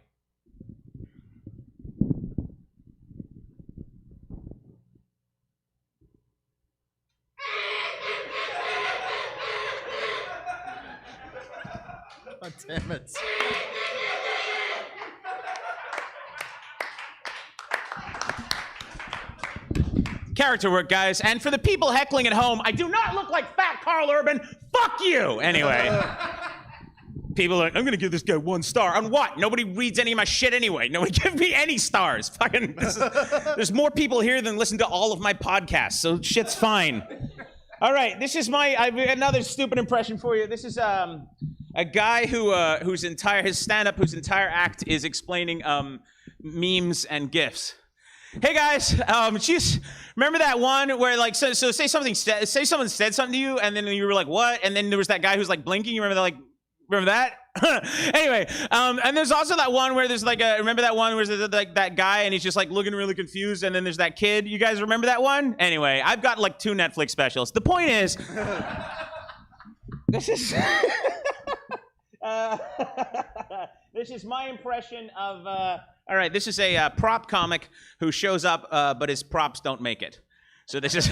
Speaker 3: Oh, damn it.
Speaker 4: Character work, guys. And for the people heckling at home, I do not look like fat Carl Urban. Fuck you! Anyway. People are like, I'm gonna give this guy 1 star. On what? Nobody reads any of my shit anyway. Nobody give me any stars. Fucking, there's more people here than listen to all of my podcasts, so shit's fine. All right, this is another stupid impression for you. This is a guy whose entire act is explaining memes and GIFs. Hey guys, just remember that one where like so say someone said something to you and then you were like what? And then there was that guy who's like blinking. You remember that? Anyway, and there's also that one where there's like remember that one where there's like that guy and he's just like looking really confused and then there's that kid. You guys remember that one? Anyway, I've got like 2 Netflix specials. The point is, this is this is my impression of all right, this is a prop comic who shows up but his props don't make it. So this is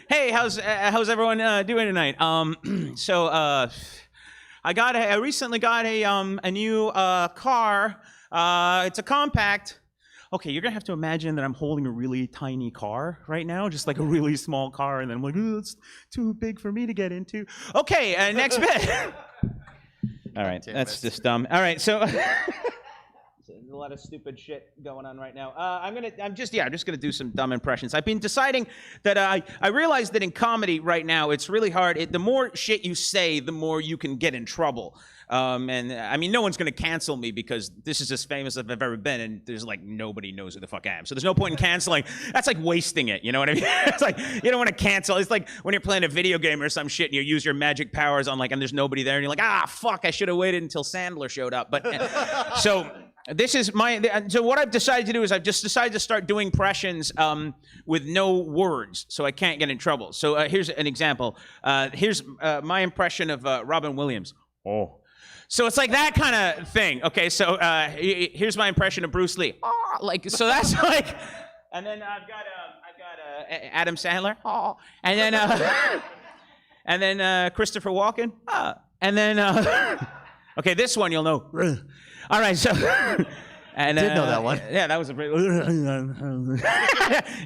Speaker 4: hey, how's everyone doing tonight? I recently got a new car. It's a compact. Okay, you're gonna have to imagine that I'm holding a really tiny car right now, just like a really small car, and then I'm like, oh, it's too big for me to get into. Okay, next bit. All right, that's just dumb. All right, so there's a lot of stupid shit going on right now. I'm just gonna do some dumb impressions. I've been deciding that I realize that in comedy right now it's really hard. The more shit you say, the more you can get in trouble. And I mean, no one's gonna cancel me because this is as famous as I've ever been, and there's like nobody knows who the fuck I am. So there's no point in canceling. That's like wasting it. You know what I mean? It's like you don't want to cancel. It's like when you're playing a video game or some shit, and you use your magic powers on like, and there's nobody there, and you're like, ah, fuck, I should have waited until Sandler showed up. But so. This is so what I've decided to do is I've just decided to start doing impressions with no words, so I can't get in trouble. So here's an example. Here's my impression of Robin Williams. Oh. So it's like that kind of thing. Okay, so here's my impression of Bruce Lee. Oh, like so that's like, and then I've got Adam Sandler. Oh, and then Christopher Walken. And then okay, this one you'll know. All right, so and
Speaker 3: did know that one.
Speaker 4: Yeah, that was a pretty. You don't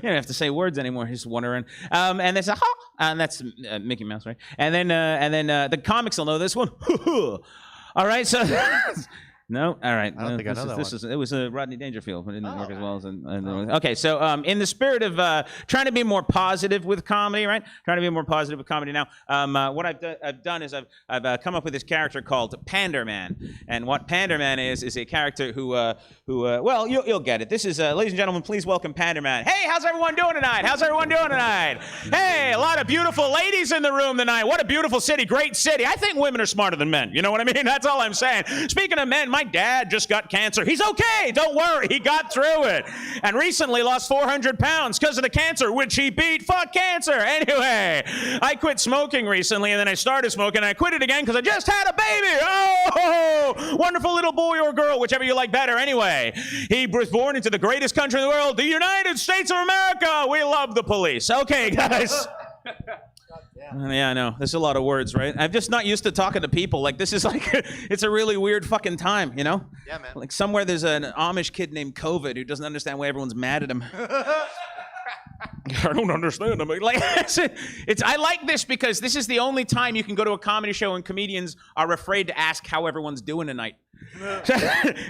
Speaker 4: have to say words anymore. He's wondering. And there's and that's Mickey Mouse, right? And then the comics will know this one. All right, so No, all right.
Speaker 3: I don't think I know that one.
Speaker 4: It was a Rodney Dangerfield, but it didn't work as well as. Okay, so in the spirit of trying to be more positive with comedy, right? Trying to be more positive with comedy now. What I've done is I've come up with this character called Panderman, and what Panderman is a character who well, you'll get it. This is, ladies and gentlemen, please welcome Panderman. Hey, how's everyone doing tonight? How's everyone doing tonight? Hey, a lot of beautiful ladies in the room tonight. What a beautiful city, great city. I think women are smarter than men. You know what I mean? That's all I'm saying. Speaking of men, my dad just got cancer. He's okay. Don't worry. He got through it. And recently lost 400 pounds because of the cancer, which he beat. Fuck cancer. Anyway, I quit smoking recently, and then I started smoking, and I quit it again because I just had a baby. Oh, wonderful little boy or girl, whichever you like better. Anyway, he was born into the greatest country in the world, the United States of America. We love the police. Okay, guys. Yeah, I know. There's a lot of words, right? I'm just not used to talking to people. Like, this is like, it's a really weird fucking time, you know?
Speaker 3: Yeah, man.
Speaker 4: Like, somewhere there's an Amish kid named COVID who doesn't understand why everyone's mad at him. I don't understand him. Like, I like this because this is the only time you can go to a comedy show and comedians are afraid to ask how everyone's doing tonight.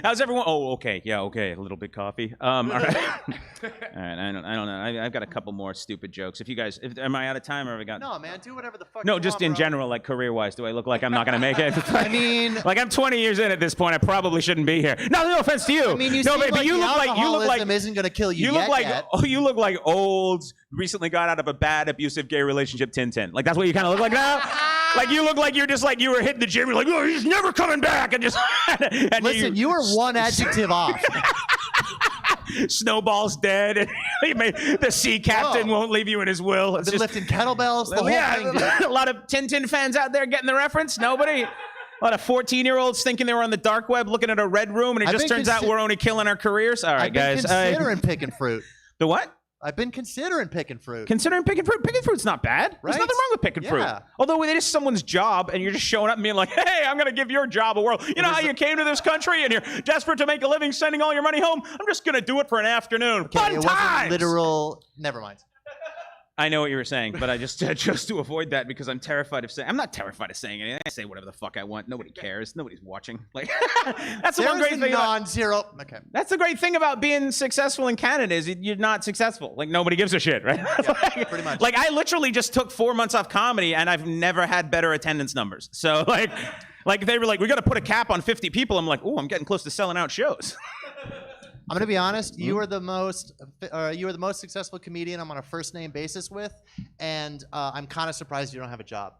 Speaker 4: How's everyone? Oh, okay. Yeah, okay. A little bit coffee. All right. All right. I don't know. I've got a couple more stupid jokes. If you guys, am I out of time or have I got?
Speaker 3: No, man. Do whatever the fuck.
Speaker 4: No,
Speaker 3: you
Speaker 4: just
Speaker 3: want,
Speaker 4: in
Speaker 3: bro.
Speaker 4: general, like career-wise, do I look like I'm not gonna make it?
Speaker 3: I mean,
Speaker 4: like I'm 20 years in at this point. I probably shouldn't be here. No offense to you.
Speaker 3: I mean, you
Speaker 4: no,
Speaker 3: seem
Speaker 4: but
Speaker 3: like
Speaker 4: you
Speaker 3: the
Speaker 4: look like
Speaker 3: alcoholism isn't gonna kill you.
Speaker 4: You look like
Speaker 3: yet.
Speaker 4: oh, you look like old, recently got out of a bad, abusive gay relationship. Tintin. Like that's what you kind of look like now. Like you look like you're just like you were hitting the gym. You're like, oh, he's never coming back, and just. And
Speaker 3: Listen, you were one adjective off.
Speaker 4: Snowball's dead, and the sea captain won't leave you in his will. It's
Speaker 3: Been
Speaker 4: just,
Speaker 3: lifting kettlebells. The whole thing, dude.
Speaker 4: A lot of Tintin fans out there getting the reference. Nobody. A lot of 14-year-olds thinking they were on the dark web looking at a red room, and it just turns out we're only killing our careers. All right, guys.
Speaker 3: I've been considering picking fruit.
Speaker 4: The what?
Speaker 3: I've been considering picking fruit.
Speaker 4: Considering picking fruit? Picking fruit's not bad.
Speaker 3: Right?
Speaker 4: There's nothing wrong with picking fruit. Although it is someone's job, and you're just showing up and being like, hey, I'm going to give your job a whirl. You know how you came to this country and you're desperate to make a living sending all your money home? I'm just going to do it for an afternoon.
Speaker 3: Okay,
Speaker 4: Fun
Speaker 3: it
Speaker 4: times!
Speaker 3: wasn't literal. Never mind.
Speaker 4: I know what you were saying, but I just to avoid that because I'm terrified of saying. I'm not terrified of saying anything. I say whatever the fuck I want. Nobody cares. Nobody's watching. Like that's the one great thing.
Speaker 3: Non-zero. Okay.
Speaker 4: That's the great thing about being successful in Canada is you're not successful. Like nobody gives a shit, right?
Speaker 3: Yeah, pretty much.
Speaker 4: Like I literally just took 4 months off comedy and I've never had better attendance numbers. So like they were like, we got to put a cap on 50 people. I'm like, oh, I'm getting close to selling out shows.
Speaker 3: I'm gonna be honest. You are the most successful comedian I'm on a first name basis with, and I'm kind of surprised you don't have a job.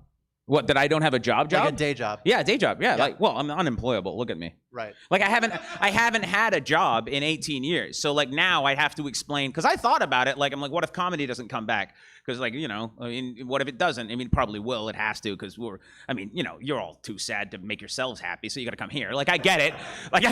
Speaker 4: What? That I don't have a job?
Speaker 3: Like a day job.
Speaker 4: Yeah, day job. Yeah. Like, well, I'm unemployable. Look at me.
Speaker 3: Right.
Speaker 4: Like I haven't had a job in 18 years. So like now I have to explain because I thought about it. Like I'm like, what if comedy doesn't come back? Because like I mean, what if it doesn't? I mean, it probably will. It has to because you're all too sad to make yourselves happy, so you got to come here. Like I get it. Like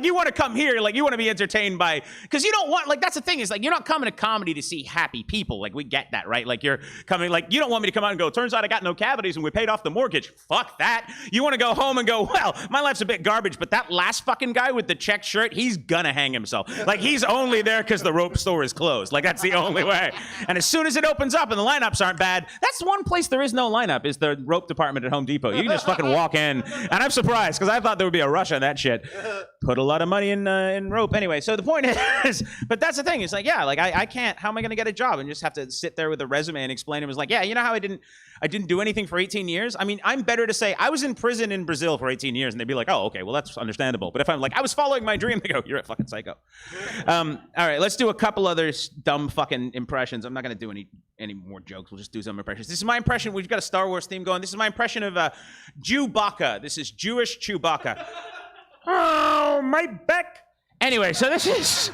Speaker 4: you want to come here. Like you want to be entertained by because you don't want like that's the thing is like you're not coming to comedy to see happy people. Like we get that, right? Like you're coming like you don't want me to come out and go. Turns out I got no cavities and we paid off the mortgage. Fuck that. You want to go home and go. Well, my life's a bit garbage, but that last fucking guy with the checked shirt, he's gonna hang himself. Like he's only there because the rope store is closed. Like that's the only way. And as soon as it opens up and the lineups aren't bad, that's one place there is no lineup is the rope department at Home Depot. You can just fucking walk in. And I'm surprised because I thought there would be a rush on that shit. Put a lot of money in rope. Anyway, so the point is, but that's the thing. It's like, yeah, like I can't, how am I gonna get a job and just have to sit there with a resume and explain it was like, yeah, you know how I didn't do anything for 18 years? I mean, I'm better to say I was in prison in Brazil for 18 years and they'd be like, oh, okay, well, that's understandable. But if I'm like, I was following my dream, they go, you're a fucking psycho. All right, let's do a couple other dumb fucking impressions. I'm not going to do any more jokes. We'll just do some impressions. This is my impression. We've got a Star Wars theme going. This is my impression of Chewbacca. This is Jewish Chewbacca. Oh, my back. Anyway, so this is...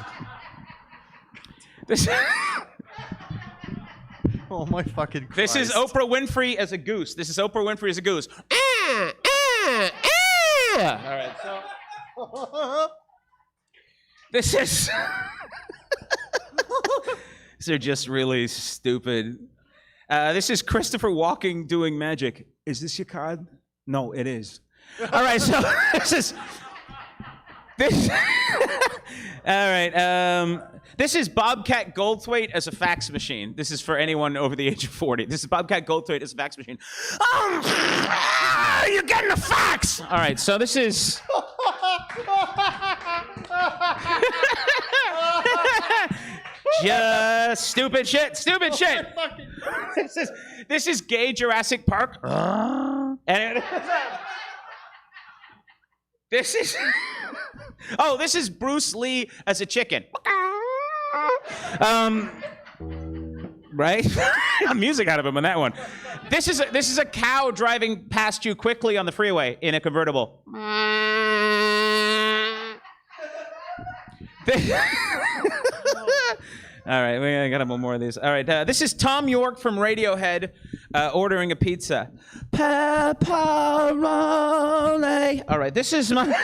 Speaker 3: Oh my fucking Christ.
Speaker 4: This is Oprah Winfrey as a goose. This is Oprah Winfrey as a goose. All right, so this is these are just really stupid. This is Christopher Walken doing magic. Is this your card? No, it is. All right, so this. All right. This is Bobcat Goldthwait as a fax machine. This is for anyone over the age of 40. This is Bobcat Goldthwait as a fax machine. You're getting a fax! All right, so this is... Just stupid shit. This is gay Jurassic Park. And this is this is Bruce Lee as a chicken. Right? Music out of him on that one. This is a cow driving past you quickly on the freeway in a convertible. All right, we got a couple more of these. All right, this is Tom York from Radiohead ordering a pizza. Pepperoni. All right, this is my...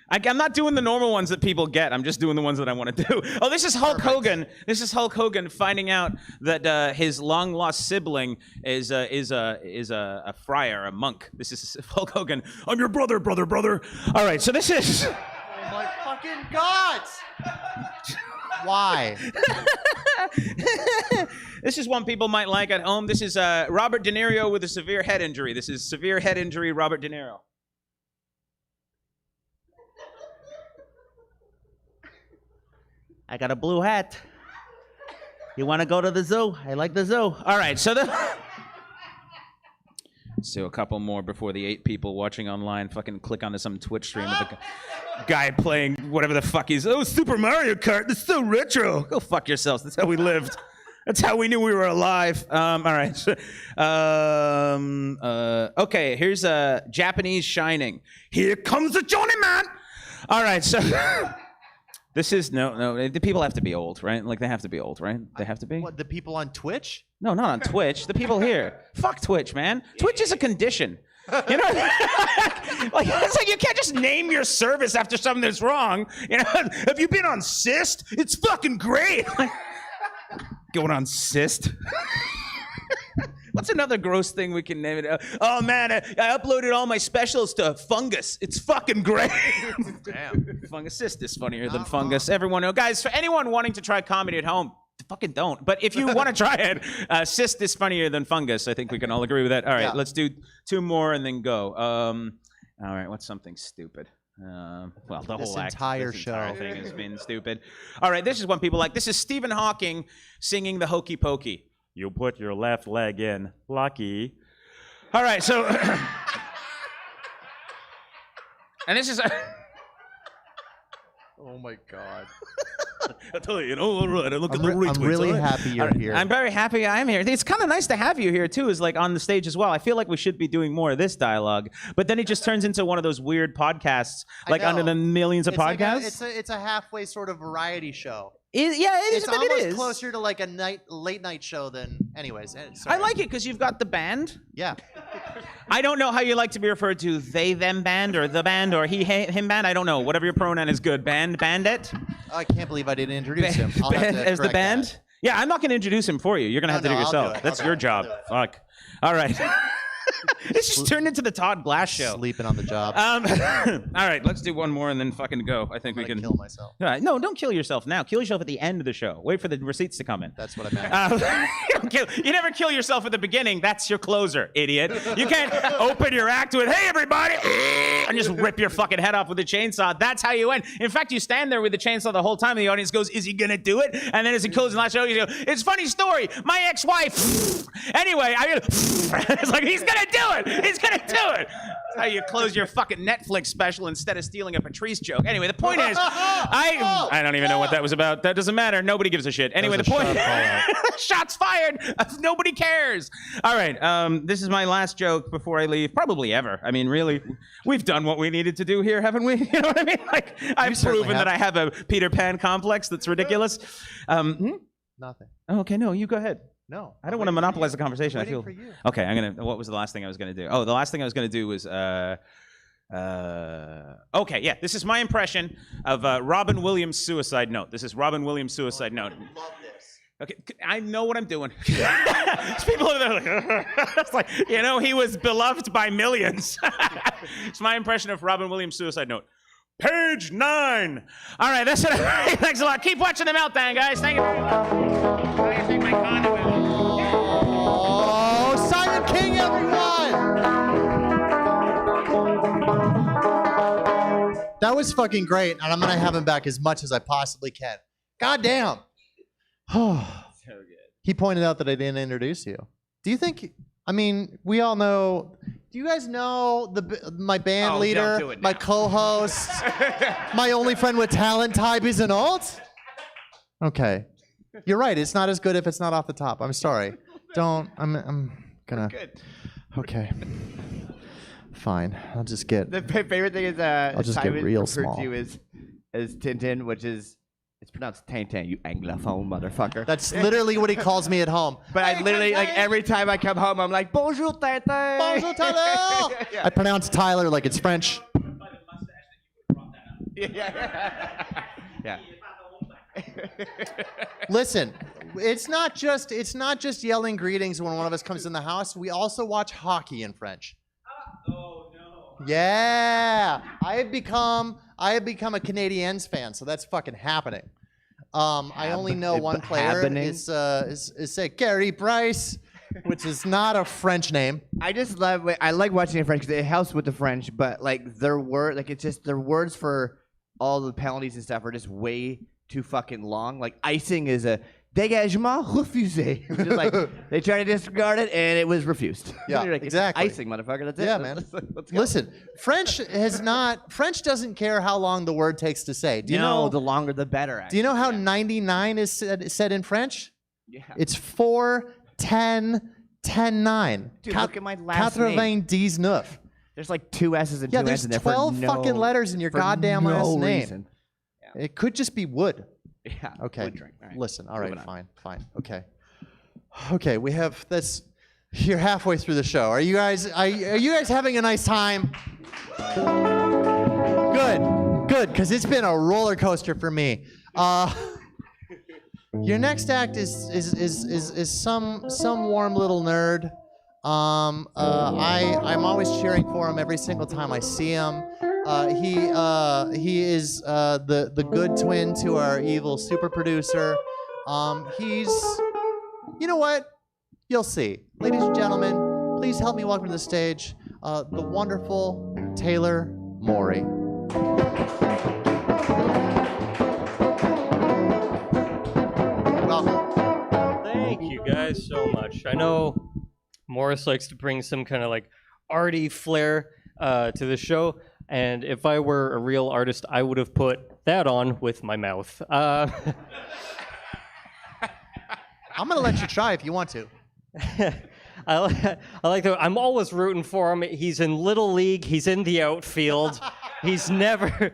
Speaker 4: I'm not doing the normal ones that people get. I'm just doing the ones that I want to do. Oh, this is Hulk Hogan. This is Hulk Hogan finding out that his long-lost sibling is a friar, a monk. This is Hulk Hogan. I'm your brother. All right, so this is...
Speaker 3: Oh my fucking God! Why?
Speaker 4: This is one people might like at home. This is Robert De Niro with a severe head injury. This is severe head injury, Robert De Niro.
Speaker 1: I got a blue hat. You want to go to the zoo? I like the zoo.
Speaker 4: All right, so so a couple more before the 8 people watching online fucking click onto some Twitch stream of the guy playing whatever the fuck he's... Oh, Super Mario Kart, that's so retro. Go fuck yourselves. That's how we lived. That's how we knew we were alive. All right. Okay, here's Japanese Shining. Here comes the Johnny Man. All right, so... This is, no, the people have to be old, right? Like, they have to be old, right? They have to be?
Speaker 3: What, the people on Twitch?
Speaker 4: No, not on Twitch. The people here. Fuck Twitch, man. Twitch is a condition. You know, like it's like you can't just name your service after something that's wrong. You know, have you been on Cyst? It's fucking great. Going on Cyst. What's another gross thing we can name it? Oh man, I uploaded all my specials to Fungus. It's fucking great.
Speaker 3: Damn.
Speaker 4: Fungus Cyst is funnier than Fungus. Everyone knows. Guys, for anyone wanting to try comedy at home, fucking don't. But if you want to try it, Cyst is funnier than Fungus. I think we can all agree with that. All right, let's do 2 more and then go. All right, what's something stupid? Well, the whole
Speaker 3: entire
Speaker 4: thing has been stupid. All right, this is what people like. This is Stephen Hawking singing the Hokey Pokey. You put your left leg in. Lucky. All right, so... and this is...
Speaker 3: Oh my God.
Speaker 4: I'll tell you, all right, I look at the retweets.
Speaker 3: I'm really happy you're here.
Speaker 4: I'm very happy I'm here. It's kind of nice to have you here, too, is like on the stage as well. I feel like we should be doing more of this dialogue, but then it just turns into one of those weird podcasts, like under the millions of podcasts.
Speaker 3: It's a halfway sort of variety show.
Speaker 4: It is,
Speaker 3: it's
Speaker 4: but
Speaker 3: almost
Speaker 4: it is.
Speaker 3: Closer to like a late night show than... Anyways, sorry.
Speaker 4: I like it because you've got the band.
Speaker 3: Yeah.
Speaker 4: I don't know how you like to be referred to, they, them band, or the band, or he, him band. I don't know. Whatever your pronoun is good. Bandit?
Speaker 3: I can't believe I didn't introduce him. I'll have to
Speaker 4: as the band?
Speaker 3: that.
Speaker 4: Yeah, I'm not going to introduce him for you. You're going to have to do it yourself. That's your job. Fuck. All right. This just turned into the Todd Glass show.
Speaker 3: Sleeping on the job.
Speaker 4: All right, let's do one more and then fucking go. I think we can
Speaker 3: kill myself.
Speaker 4: No, don't kill yourself now. Kill yourself at the end of the show. Wait for the receipts to come in.
Speaker 3: That's what I meant.
Speaker 4: You never kill yourself at the beginning. That's your closer, idiot. You can't open your act with, hey, everybody, and just rip your fucking head off with a chainsaw. That's how you end. In fact, you stand there with the chainsaw the whole time, and the audience goes, is he going to do it? And then as he kills in the last show, you go, it's a funny story. My ex-wife. Anyway, it's like, he's going to do it. He's going to do it. That's how you close your fucking Netflix special instead of stealing a Patrice joke. Anyway, the point is, I don't even know what that was about. That doesn't matter. Nobody gives a shit. Anyway, the point shots fired. Nobody cares. All right. This is my last joke before I leave. Probably ever. I mean, really, we've done what we needed to do here, haven't we? You know what I mean? Like, I've proven that I have a Peter Pan complex that's ridiculous.
Speaker 3: Nothing.
Speaker 4: Oh, okay, no, you go ahead.
Speaker 3: No.
Speaker 4: I don't want to monopolize the conversation. I feel.
Speaker 3: For you.
Speaker 4: Okay, what was the last thing I was going to do? Oh, the last thing I was going to do was. Okay, yeah. This is my impression of Robin Williams' Suicide Note. This is Robin Williams' Suicide Note.
Speaker 3: I love this.
Speaker 4: Okay, I know what I'm doing. There's people over there like, it's like, you know, he was beloved by millions. It's my impression of Robin Williams' Suicide Note. Page 9. All right, that's it. Thanks a lot. Keep watching the Meltdown, guys. Thank you.
Speaker 3: Oh, Silent King, everyone! was fucking great, and I'm gonna have him back as much as I possibly can. God damn.
Speaker 2: So good.
Speaker 3: He pointed out that I didn't introduce you. Do you think? I mean, we all know. Do you guys know my band
Speaker 2: Oh,
Speaker 3: leader,
Speaker 2: don't do it
Speaker 3: my
Speaker 2: now.
Speaker 3: co-host, my only friend with talent type is an alt? Okay, you're right. It's not as good if it's not off the top. I'm sorry. Don't. I'm gonna.
Speaker 2: Good.
Speaker 3: Okay. Fine. I'll just get.
Speaker 2: The favorite thing is
Speaker 3: I'll just get
Speaker 2: Simon
Speaker 3: real
Speaker 2: referred
Speaker 3: small.
Speaker 2: to you as Tintin, which is it's pronounced Tintin, you anglophone motherfucker.
Speaker 3: That's literally what he calls me at home.
Speaker 2: But I literally like every time I come home, I'm like Bonjour Tintin.
Speaker 3: Bonjour, Tyler.
Speaker 2: Yeah.
Speaker 3: I pronounce Tyler like it's French.
Speaker 2: Yeah. Yeah.
Speaker 3: Listen, it's not just yelling greetings when one of us comes in the house. We also watch hockey in French.
Speaker 1: Oh no.
Speaker 3: Yeah, I have become a Canadiens fan, so that's fucking happening. I only know one player.
Speaker 2: Happening?
Speaker 3: Is say Gary Bryce, which is not a French name.
Speaker 2: I just love. I like watching in French because it helps with the French, but like their word, like it's just their words for all the penalties and stuff are just way too fucking long. Like icing is a dégagement refusé. Just like they tried to disregard it and it was refused.
Speaker 3: Yeah,
Speaker 2: You're like, it's
Speaker 3: exactly.
Speaker 2: icing, motherfucker. That's it.
Speaker 3: Yeah, man.
Speaker 2: Let's go.
Speaker 3: Listen, French doesn't care how long the word takes to say. Do you know?
Speaker 2: the longer the better.
Speaker 3: Do you know how 99 is said in French?
Speaker 2: Yeah.
Speaker 3: It's 4, 10, 10, 9.
Speaker 2: Dude, look at my last name.
Speaker 3: 99.
Speaker 2: There's like 2 S's and 2
Speaker 3: Yeah,
Speaker 2: N's
Speaker 3: there's
Speaker 2: in there
Speaker 3: 12
Speaker 2: for
Speaker 3: fucking letters in your
Speaker 2: for
Speaker 3: goddamn
Speaker 2: no
Speaker 3: last name.
Speaker 2: reason.
Speaker 3: It could just be wood.
Speaker 2: Yeah.
Speaker 3: Okay.
Speaker 2: wood drink. All right.
Speaker 3: Listen. All right.
Speaker 2: Moving on.
Speaker 3: Fine. Okay. Okay. We have this. You're halfway through the show. Are you guys having a nice time? Good. Because it's been a roller coaster for me. Your next act is some warm little nerd. I'm always cheering for him every single time I see him. He is the good twin to our evil super producer. He's, you know what? You'll see. Ladies and gentlemen, please help me welcome to the stage the wonderful Taylor Morey. Welcome.
Speaker 5: Thank you guys so much. I know Morris likes to bring some kind of like arty flair to the show, and if I were a real artist, I would have put that on with my mouth.
Speaker 3: I'm gonna let you try if you want to.
Speaker 5: I like that. I'm always rooting for him. He's in Little League. He's in the outfield. He's never.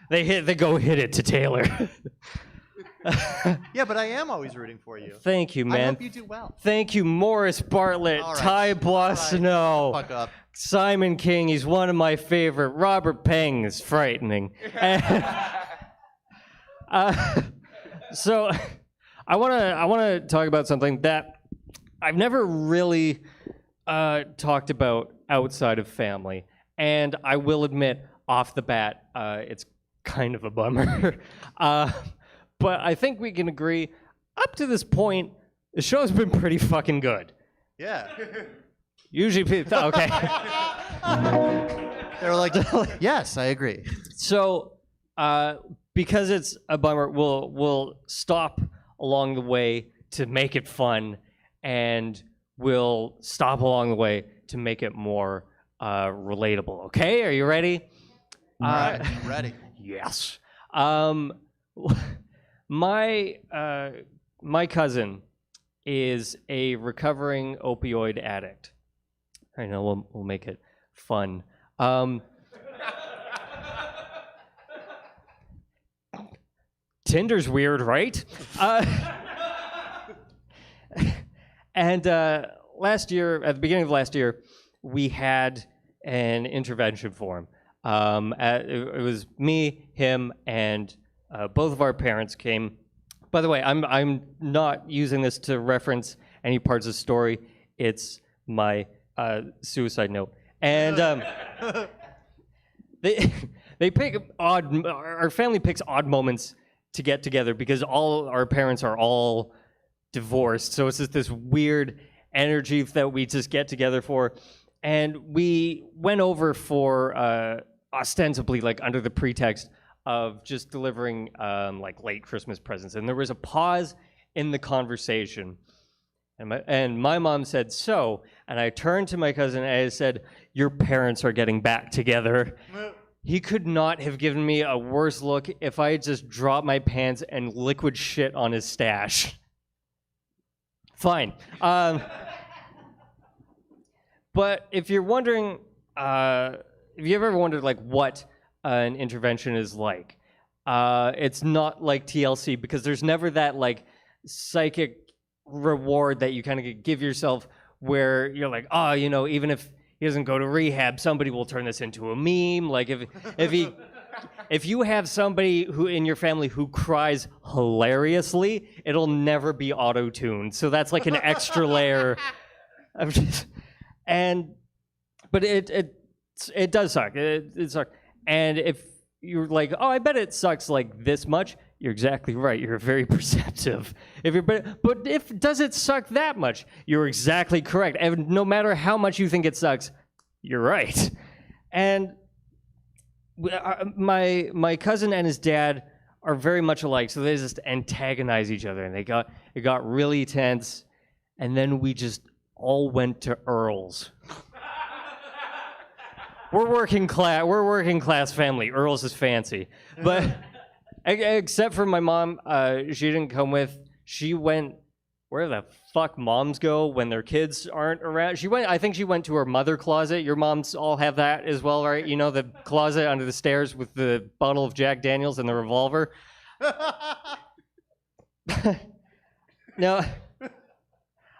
Speaker 5: They go hit it to Taylor.
Speaker 3: Yeah, but I am always rooting for you.
Speaker 5: Thank you,
Speaker 3: I
Speaker 5: man.
Speaker 3: hope you do well.
Speaker 5: Thank you, Morris Bartlett,
Speaker 3: All right.
Speaker 5: Ty
Speaker 3: All right.
Speaker 5: Boissonneau,
Speaker 3: Fuck up.
Speaker 5: Simon King. He's one of my favorite. Robert Peng is frightening. So, I wanna talk about something that I've never really talked about outside of family, and I will admit, off the bat, it's kind of a bummer. But I think we can agree, up to this point, the show's been pretty fucking good.
Speaker 3: Yeah.
Speaker 5: Usually people, okay.
Speaker 3: They were like, yes, I agree.
Speaker 5: So, because it's a bummer, we'll stop along the way to make it fun, and we'll stop along the way to make it more relatable. Okay, are you ready?
Speaker 3: All right, I'm ready.
Speaker 5: Yes. My cousin is a recovering opioid addict. I know we'll make it fun. Tinder's weird, right? And last year, at the beginning of last year, we had an intervention for him. It was me, him, and both of our parents came. By the way, I'm not using this to reference any parts of the story. It's my suicide note. And they pick our family picks odd moments to get together because all our parents are all divorced. So it's just this weird energy that we just get together for. And we went over for ostensibly like under the pretext of just delivering like late Christmas presents. And there was a pause in the conversation. And my mom said, so, and I turned to my cousin and I said, your parents are getting back together. He could not have given me a worse look if I had just dropped my pants and liquid shit on his stash. Fine. But if you're wondering, if you've ever wondered like what an intervention is like, it's not like TLC because there's never that like psychic reward that you kind of give yourself where you're like, oh, you know, even if he doesn't go to rehab, somebody will turn this into a meme. Like if you have somebody who in your family who cries hilariously, it'll never be auto-tuned. So that's like an extra layer of just, but it does suck. It sucks. And if you're like, oh, I bet it sucks like this much, you're exactly right. You're very perceptive. But if does it suck that much? You're exactly correct. And no matter how much you think it sucks, you're right. And my cousin and his dad are very much alike, so they just antagonize each other, and it got really tense. And then we just all went to Earl's. We're working class family. Earl's is fancy, but. Except for my mom, she didn't come with. She went where the fuck moms go when their kids aren't around. I think she went to her mother closet. Your moms all have that as well, right? You know, the closet under the stairs with the bottle of Jack Daniels and the revolver. Now,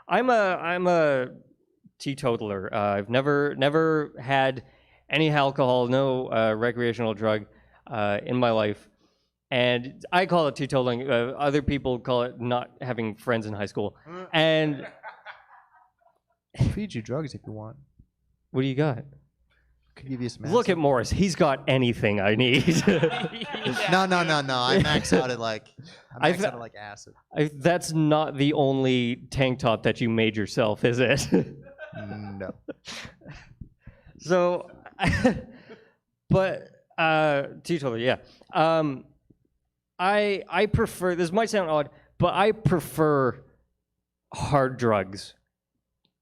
Speaker 5: I'm a teetotaler. I've never had any alcohol, no recreational drug in my life. And I call it teetotaling. Other people call it not having friends in high school. And
Speaker 3: I'll feed you drugs if you want.
Speaker 5: what do you got?
Speaker 3: Could give you some.
Speaker 5: Look at Morris. He's got anything I need.
Speaker 3: No. I max out at like. I max out at like acid.
Speaker 5: That's not the only tank top that you made yourself, is it?
Speaker 3: No.
Speaker 5: So, but teetotaler, yeah. I prefer, this might sound odd, but I prefer hard drugs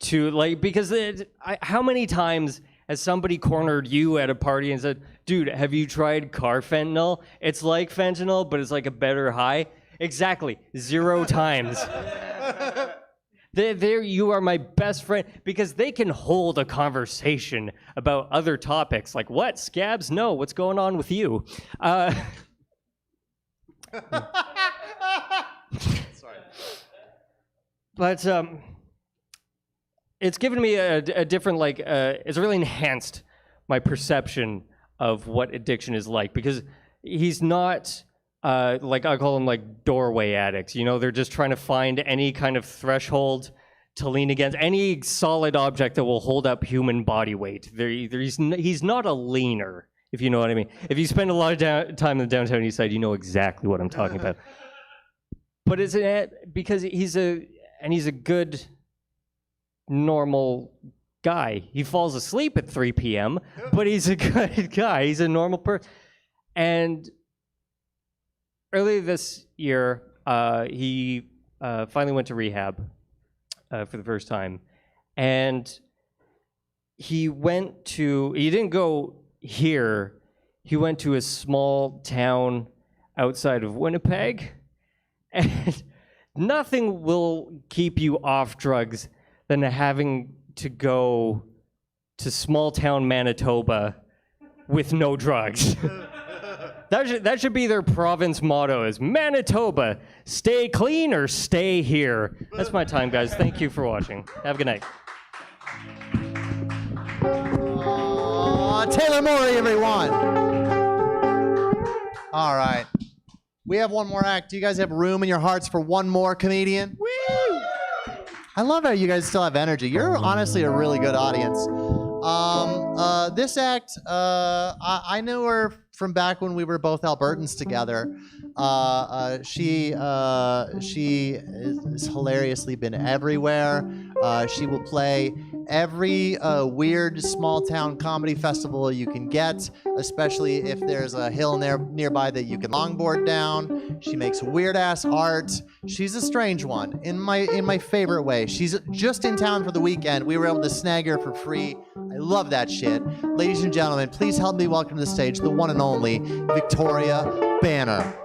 Speaker 5: to like, because how many times has somebody cornered you at a party and said, dude, have you tried carfentanil? It's like fentanyl, but it's like a better high. Exactly, 0 times. There you are my best friend, because they can hold a conversation about other topics like what, scabs? No, what's going on with you?
Speaker 3: Sorry.
Speaker 5: But it's given me a different, like, it's really enhanced my perception of what addiction is like, because he's not, like, I call them like doorway addicts. You know, they're just trying to find any kind of threshold to lean against, any solid object that will hold up human body weight. He's not a leaner, if you know what I mean. If you spend a lot of time in the downtown east side, you know exactly what I'm talking about. But it's because he's a good, normal guy. He falls asleep at 3 p.m., but he's a good guy. He's a normal person. And earlier this year, he finally went to rehab for the first time. And he didn't go here. He went to a small town outside of Winnipeg. And nothing will keep you off drugs than having to go to small town Manitoba with no drugs. That should be their province motto, is Manitoba, stay clean or stay here. That's my time, guys. Thank you for watching. Have a good night.
Speaker 3: Taylor Morey, everyone. All right. We have one more act. Do you guys have room in your hearts for one more comedian? Woo! I love how you guys still have energy. You're honestly a really good audience. This act, I knew her from back when we were both Albertans together. She is hilariously been everywhere. She will play every weird small town comedy festival you can get, especially if there's a hill nearby that you can longboard down. She makes weird ass art. She's a strange one in my favorite way. She's just in town for the weekend. We were able to snag her for free. I love that shit. Ladies and gentlemen, please help me welcome to the stage the one and only Victoria Banner.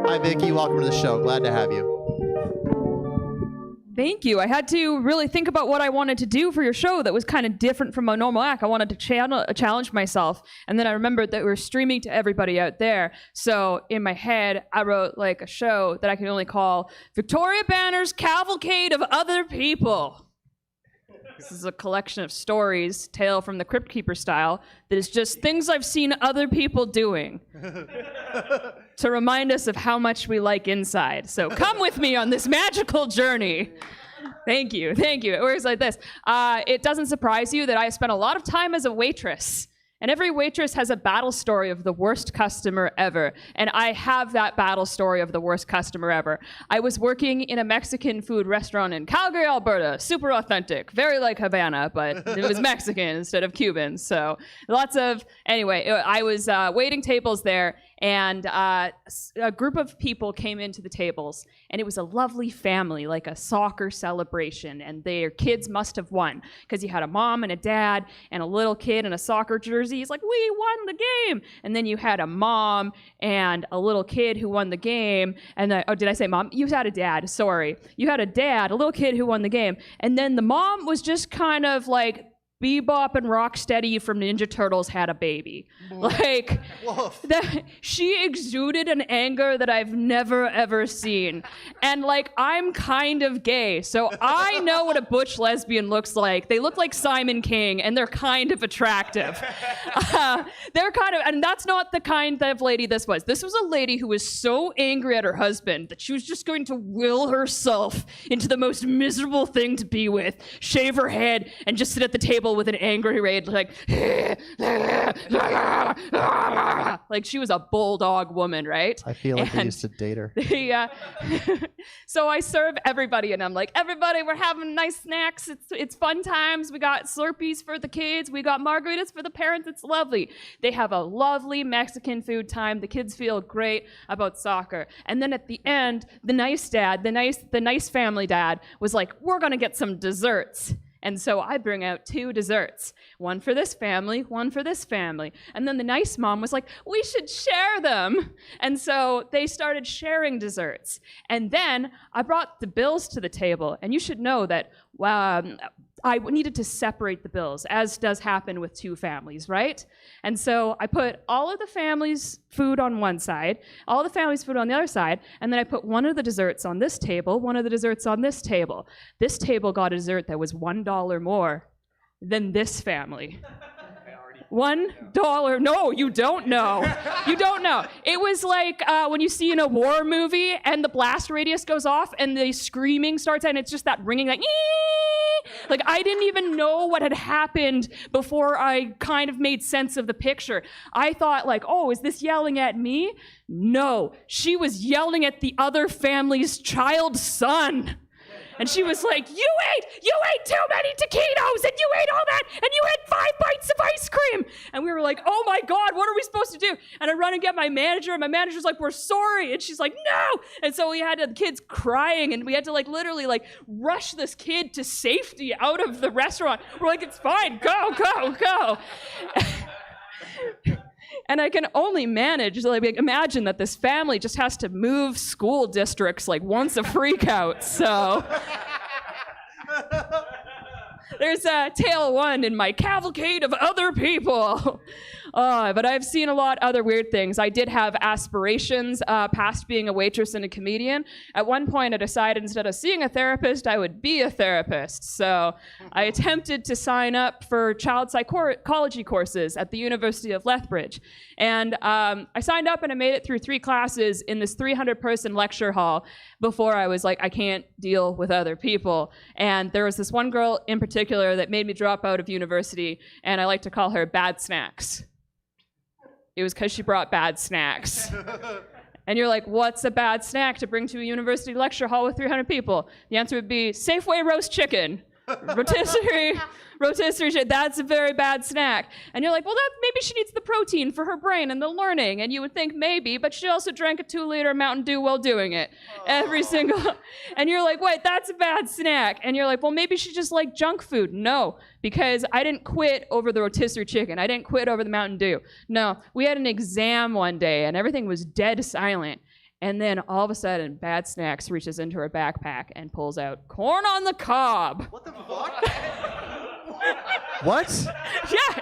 Speaker 3: Hi, Vicky. Welcome to the show. Glad to have you.
Speaker 6: Thank you. I had to really think about what I wanted to do for your show that was kind of different from a normal act. I wanted to challenge myself. And then I remembered that we were streaming to everybody out there. So in my head, I wrote like a show that I could only call Victoria Banner's Cavalcade of Other People. This is a collection of stories, Tale from the Crypt Keeper style, that is just things I've seen other people doing to remind us of how much we like inside. So come with me on this magical journey. Thank you, thank you. It works like this. It doesn't surprise you that I spent a lot of time as a waitress. And every waitress has a battle story of the worst customer ever. And I have that battle story of the worst customer ever. I was working in a Mexican food restaurant in Calgary, Alberta. Super authentic. Very like Havana, but it was Mexican instead of Cuban. So anyway, I was waiting tables there. And a group of people came into the tables, and it was a lovely family, like a soccer celebration, and their kids must have won, because you had a mom and a dad and a little kid in a soccer jersey. He's like, we won the game. And then you had a mom and a little kid who won the game. And did I say mom? You had a dad, sorry. You had a dad, a little kid who won the game. And then the mom was just kind of like, Bebop and Rocksteady from Ninja Turtles had a baby. Like, she exuded an anger that I've never, ever seen. And, like, I'm kind of gay, so I know what a butch lesbian looks like. They look like Simon King, and they're kind of attractive. And that's not the kind of lady this was. This was a lady who was so angry at her husband that she was just going to will herself into the most miserable thing to be with, shave her head, and just sit at the table with an angry rage, like she was a bulldog woman, right?
Speaker 3: I feel like I used to date her.
Speaker 6: Yeah. So I serve everybody, and I'm like, everybody, we're having nice snacks. It's fun times. We got Slurpees for the kids. We got margaritas for the parents. It's lovely. They have a lovely Mexican food time. The kids feel great about soccer. And then at the end, the nice dad, the nice family dad was like, we're gonna get some desserts. And so I bring out 2 desserts, one for this family, one for this family. And then the nice mom was like, we should share them. And so they started sharing desserts. And then I brought the bills to the table. And you should know that I needed to separate the bills, as does happen with 2 families, right? And so I put all of the family's food on one side, all the family's food on the other side, and then I put one of the desserts on this table, one of the desserts on this table. This table got a dessert that was $1 more than this family. $1. No, you don't know. You don't know. It was like when you see in a war movie and the blast radius goes off and the screaming starts and it's just that ringing like, ee! Like I didn't even know what had happened before I kind of made sense of the picture. I thought like, oh, is this yelling at me? No, she was yelling at the other family's child son. And she was like, you ate too many taquitos, and you ate all that, and you had 5 bites of ice cream. And we were like, oh my God, what are we supposed to do? And I run and get my manager, and my manager's like, we're sorry. And she's like, no. And so we had the kids crying, and we had to like literally like rush this kid to safety out of the restaurant. We're like, it's fine, go. And I can only imagine that this family just has to move school districts like once a freak out. So there's tale 1 in my cavalcade of other people. But I've seen a lot other weird things. I did have aspirations past being a waitress and a comedian. At one point, I decided instead of seeing a therapist, I would be a therapist. So I attempted to sign up for child psychology courses at the University of Lethbridge. And I signed up and I made it through 3 classes in this 300-person lecture hall before I was like, I can't deal with other people. And there was this one girl in particular that made me drop out of university, and I like to call her Bad Snacks. It was because she brought bad snacks. And you're like, what's a bad snack to bring to a university lecture hall with 300 people? The answer would be Safeway roast chicken. Rotisserie chicken, that's a very bad snack. And you're like, well, maybe she needs the protein for her brain and the learning. And you would think maybe, but she also drank a 2-liter Mountain Dew while doing it. Every single, and you're like, wait, that's a bad snack. And you're like, well, maybe she just liked junk food. No, because I didn't quit over the rotisserie chicken. I didn't quit over the Mountain Dew. No, we had an exam one day and everything was dead silent. And then all of a sudden, Bad Snacks reaches into her backpack and pulls out corn on the cob.
Speaker 3: What the fuck? What?
Speaker 6: Yeah,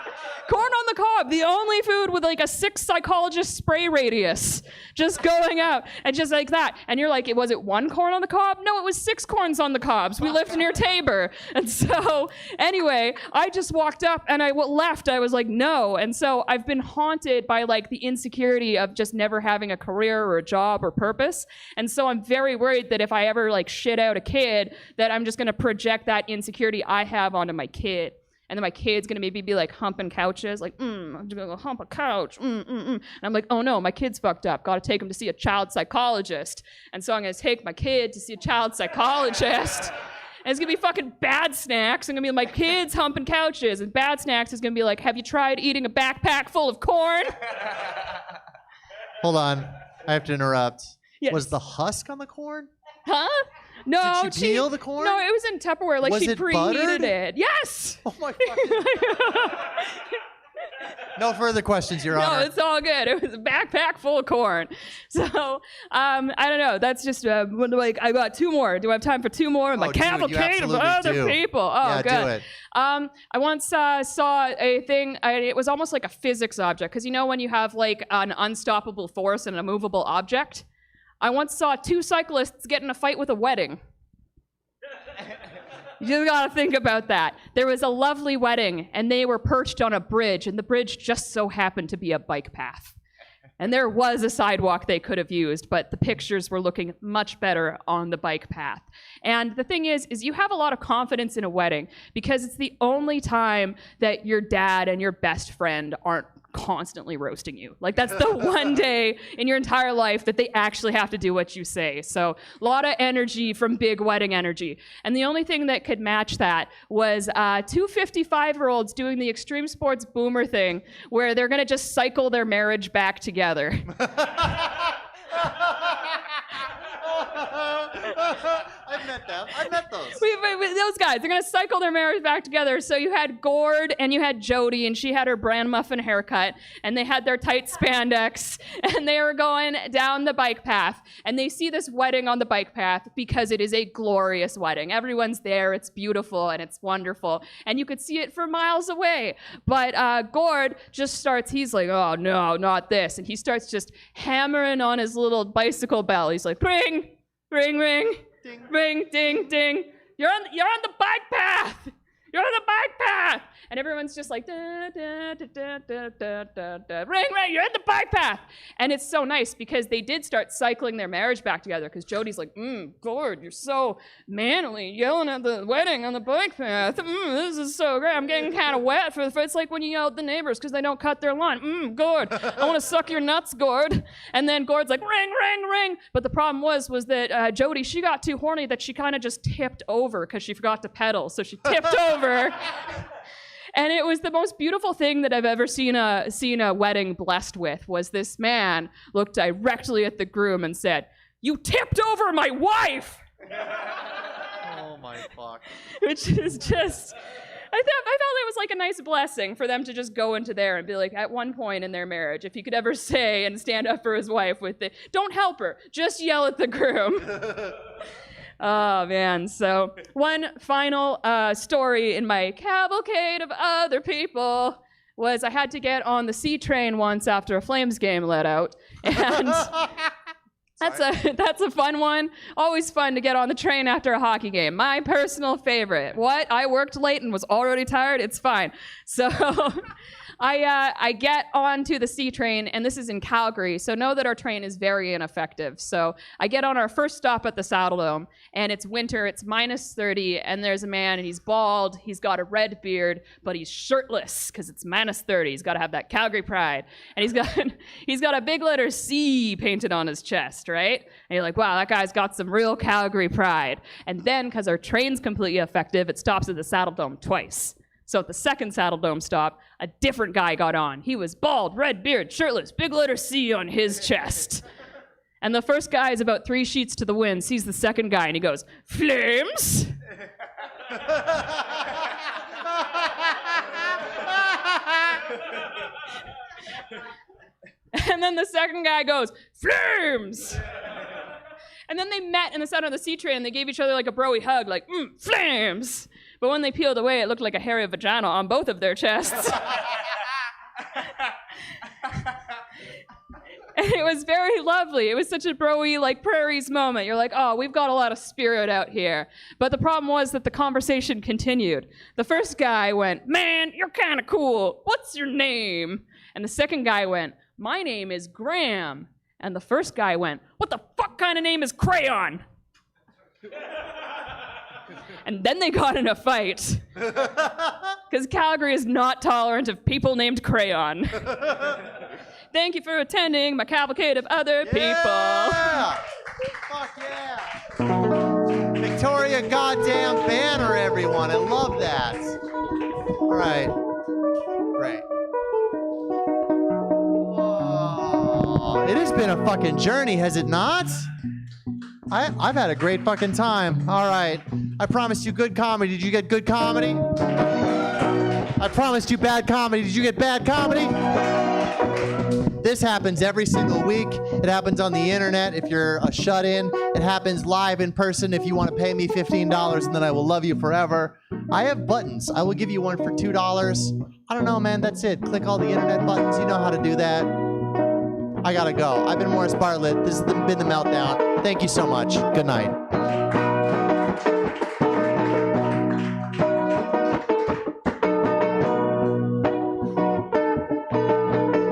Speaker 6: corn on the cob, the only food with like a 6 psychologist spray radius just going out and just like that. And you're like, was it 1 corn on the cob? No, it was 6 corns on the cobs. We lived near Tabor. And so anyway, I just walked up and I left. I was like, no. And so I've been haunted by like the insecurity of just never having a career or a job or purpose. And so I'm very worried that if I ever like shit out a kid, that I'm just gonna project that insecurity I have onto my kid. And then my kid's gonna maybe be like humping couches, like, I'm just gonna go hump a couch, And I'm like, oh no, my kid's fucked up. Gotta take him to see a child psychologist. And so I'm gonna take my kid to see a child psychologist. And it's gonna be fucking Bad Snacks. I'm gonna be my kids humping couches. And Bad Snacks is gonna be like, have you tried eating a backpack full of corn?
Speaker 3: Hold on. I have to interrupt.
Speaker 6: Yes.
Speaker 3: Was the husk on the corn?
Speaker 6: Huh? No,
Speaker 3: Did she peel the corn?
Speaker 6: No, it was in Tupperware. Like
Speaker 3: Was
Speaker 6: she
Speaker 3: it
Speaker 6: preheated
Speaker 3: buttered?
Speaker 6: it. Yes.
Speaker 3: Oh my fucking. No further questions, Your
Speaker 6: No,
Speaker 3: Honor.
Speaker 6: it's all good. It was a backpack full of corn. So, I don't know. That's just like I got 2 more. Do I have time for 2 more? My
Speaker 3: Oh, do it. You
Speaker 6: cavalcade of
Speaker 3: absolutely
Speaker 6: other
Speaker 3: do.
Speaker 6: people. Oh,
Speaker 3: Yeah,
Speaker 6: good.
Speaker 3: do it.
Speaker 6: I once saw a thing. It was almost like a physics object, because you know when you have like an unstoppable force and a movable object. I once saw 2 cyclists get in a fight with a wedding. You just gotta think about that. There was a lovely wedding, and they were perched on a bridge, and the bridge just so happened to be a bike path. And there was a sidewalk they could have used, but the pictures were looking much better on the bike path. And the thing is you have a lot of confidence in a wedding, because it's the only time that your dad and your best friend aren't constantly roasting you. Like, that's the one day in your entire life that they actually have to do what you say. So a lot of energy from big wedding energy. And the only thing that could match that was 2 55-year-olds doing the extreme sports boomer thing, where they're gonna just cycle their marriage back together.
Speaker 3: I've met them. I've met those.
Speaker 6: Those guys, they're gonna cycle their marriage back together. So you had Gord and you had Jody, and she had her bran muffin haircut, and they had their tight spandex, and they were going down the bike path, and they see this wedding on the bike path because it is a glorious wedding. Everyone's there, it's beautiful and it's wonderful, and you could see it for miles away. But Gord just starts, he's like, oh no, not this, and he starts just hammering on his little bicycle bell. He's like, ring, ring, ring. Ding. Ring, ding, ding. You're on the bike path. You're on the bike path. And everyone's just like, da, da, da, da, da, da, da, da. Ring, ring, you're in the bike path. And it's so nice because they did start cycling their marriage back together, because Jody's like, Gord, you're so manly, yelling at the wedding on the bike path. This is so great. I'm getting kind of wet. It's like when you yell at the neighbors because they don't cut their lawn. Gord, I want to suck your nuts, Gord. And then Gord's like, ring, ring, ring. But the problem was that Jody, she got too horny that she kind of just tipped over because she forgot to pedal. So she tipped over. And it was the most beautiful thing that I've ever seen a wedding blessed with. Was this man looked directly at the groom and said, "You tipped over my wife."
Speaker 3: Oh my fuck.
Speaker 6: Which is just, I felt it was like a nice blessing for them to just go into there and be like, at one point in their marriage, if he could ever say and stand up for his wife with it, don't help her, just yell at the groom. Oh, man. So one final story in my cavalcade of other people. was I had to get on the C train once after a Flames game let out. And that's a fun one. Always fun to get on the train after a hockey game. My personal favorite. What? I worked late and was already tired? It's fine. So I get onto the C train, and this is in Calgary, so know that our train is very ineffective. So I get on our first stop at the Saddle Dome, and it's winter, it's -30, and there's a man, and he's bald, he's got a red beard, but he's shirtless, because it's -30. He's got to have that Calgary pride. And he's got a big letter C painted on his chest, right? And you're like, wow, that guy's got some real Calgary pride. And then, because our train's completely effective, it stops at the Saddle Dome twice. So at the second Saddle Dome stop, a different guy got on. He was bald, red beard, shirtless, big letter C on his chest. And the first guy is about 3 sheets to the wind, sees the second guy, and he goes, "Flames?" And then the second guy goes, "Flames!" And then they met in the center of the C train, and they gave each other like a broy hug, like, "Flames!" But when they peeled away, it looked like a hairy vagina on both of their chests. And it was very lovely. It was such a broy, like, prairies moment. You're like, oh, we've got a lot of spirit out here. But the problem was that the conversation continued. The first guy went, "Man, you're kind of cool. What's your name?" And the second guy went, "My name is Graham." And the first guy went, "What the fuck kind of name is Crayon?" And then they got in a fight. Because Calgary is not tolerant of people named Crayon. Thank you for attending my cavalcade of other people.
Speaker 3: Fuck yeah! Victoria goddamn Banner, everyone. I love that. All right. Great. Oh, it has been a fucking journey, has it not? I've had a great fucking time. All right. I promised you good comedy. Did you get good comedy? I promised you bad comedy. Did you get bad comedy? This happens every single week. It happens on the internet if you're a shut-in. It happens live in person if you want to pay me $15 and then I will love you forever. I have buttons. I will give you one for $2. I don't know, man. That's it. Click all the internet buttons. You know how to do that. I gotta go. I've been Morris Bartlett. This has been The Meltdown. Thank you so much. Good night.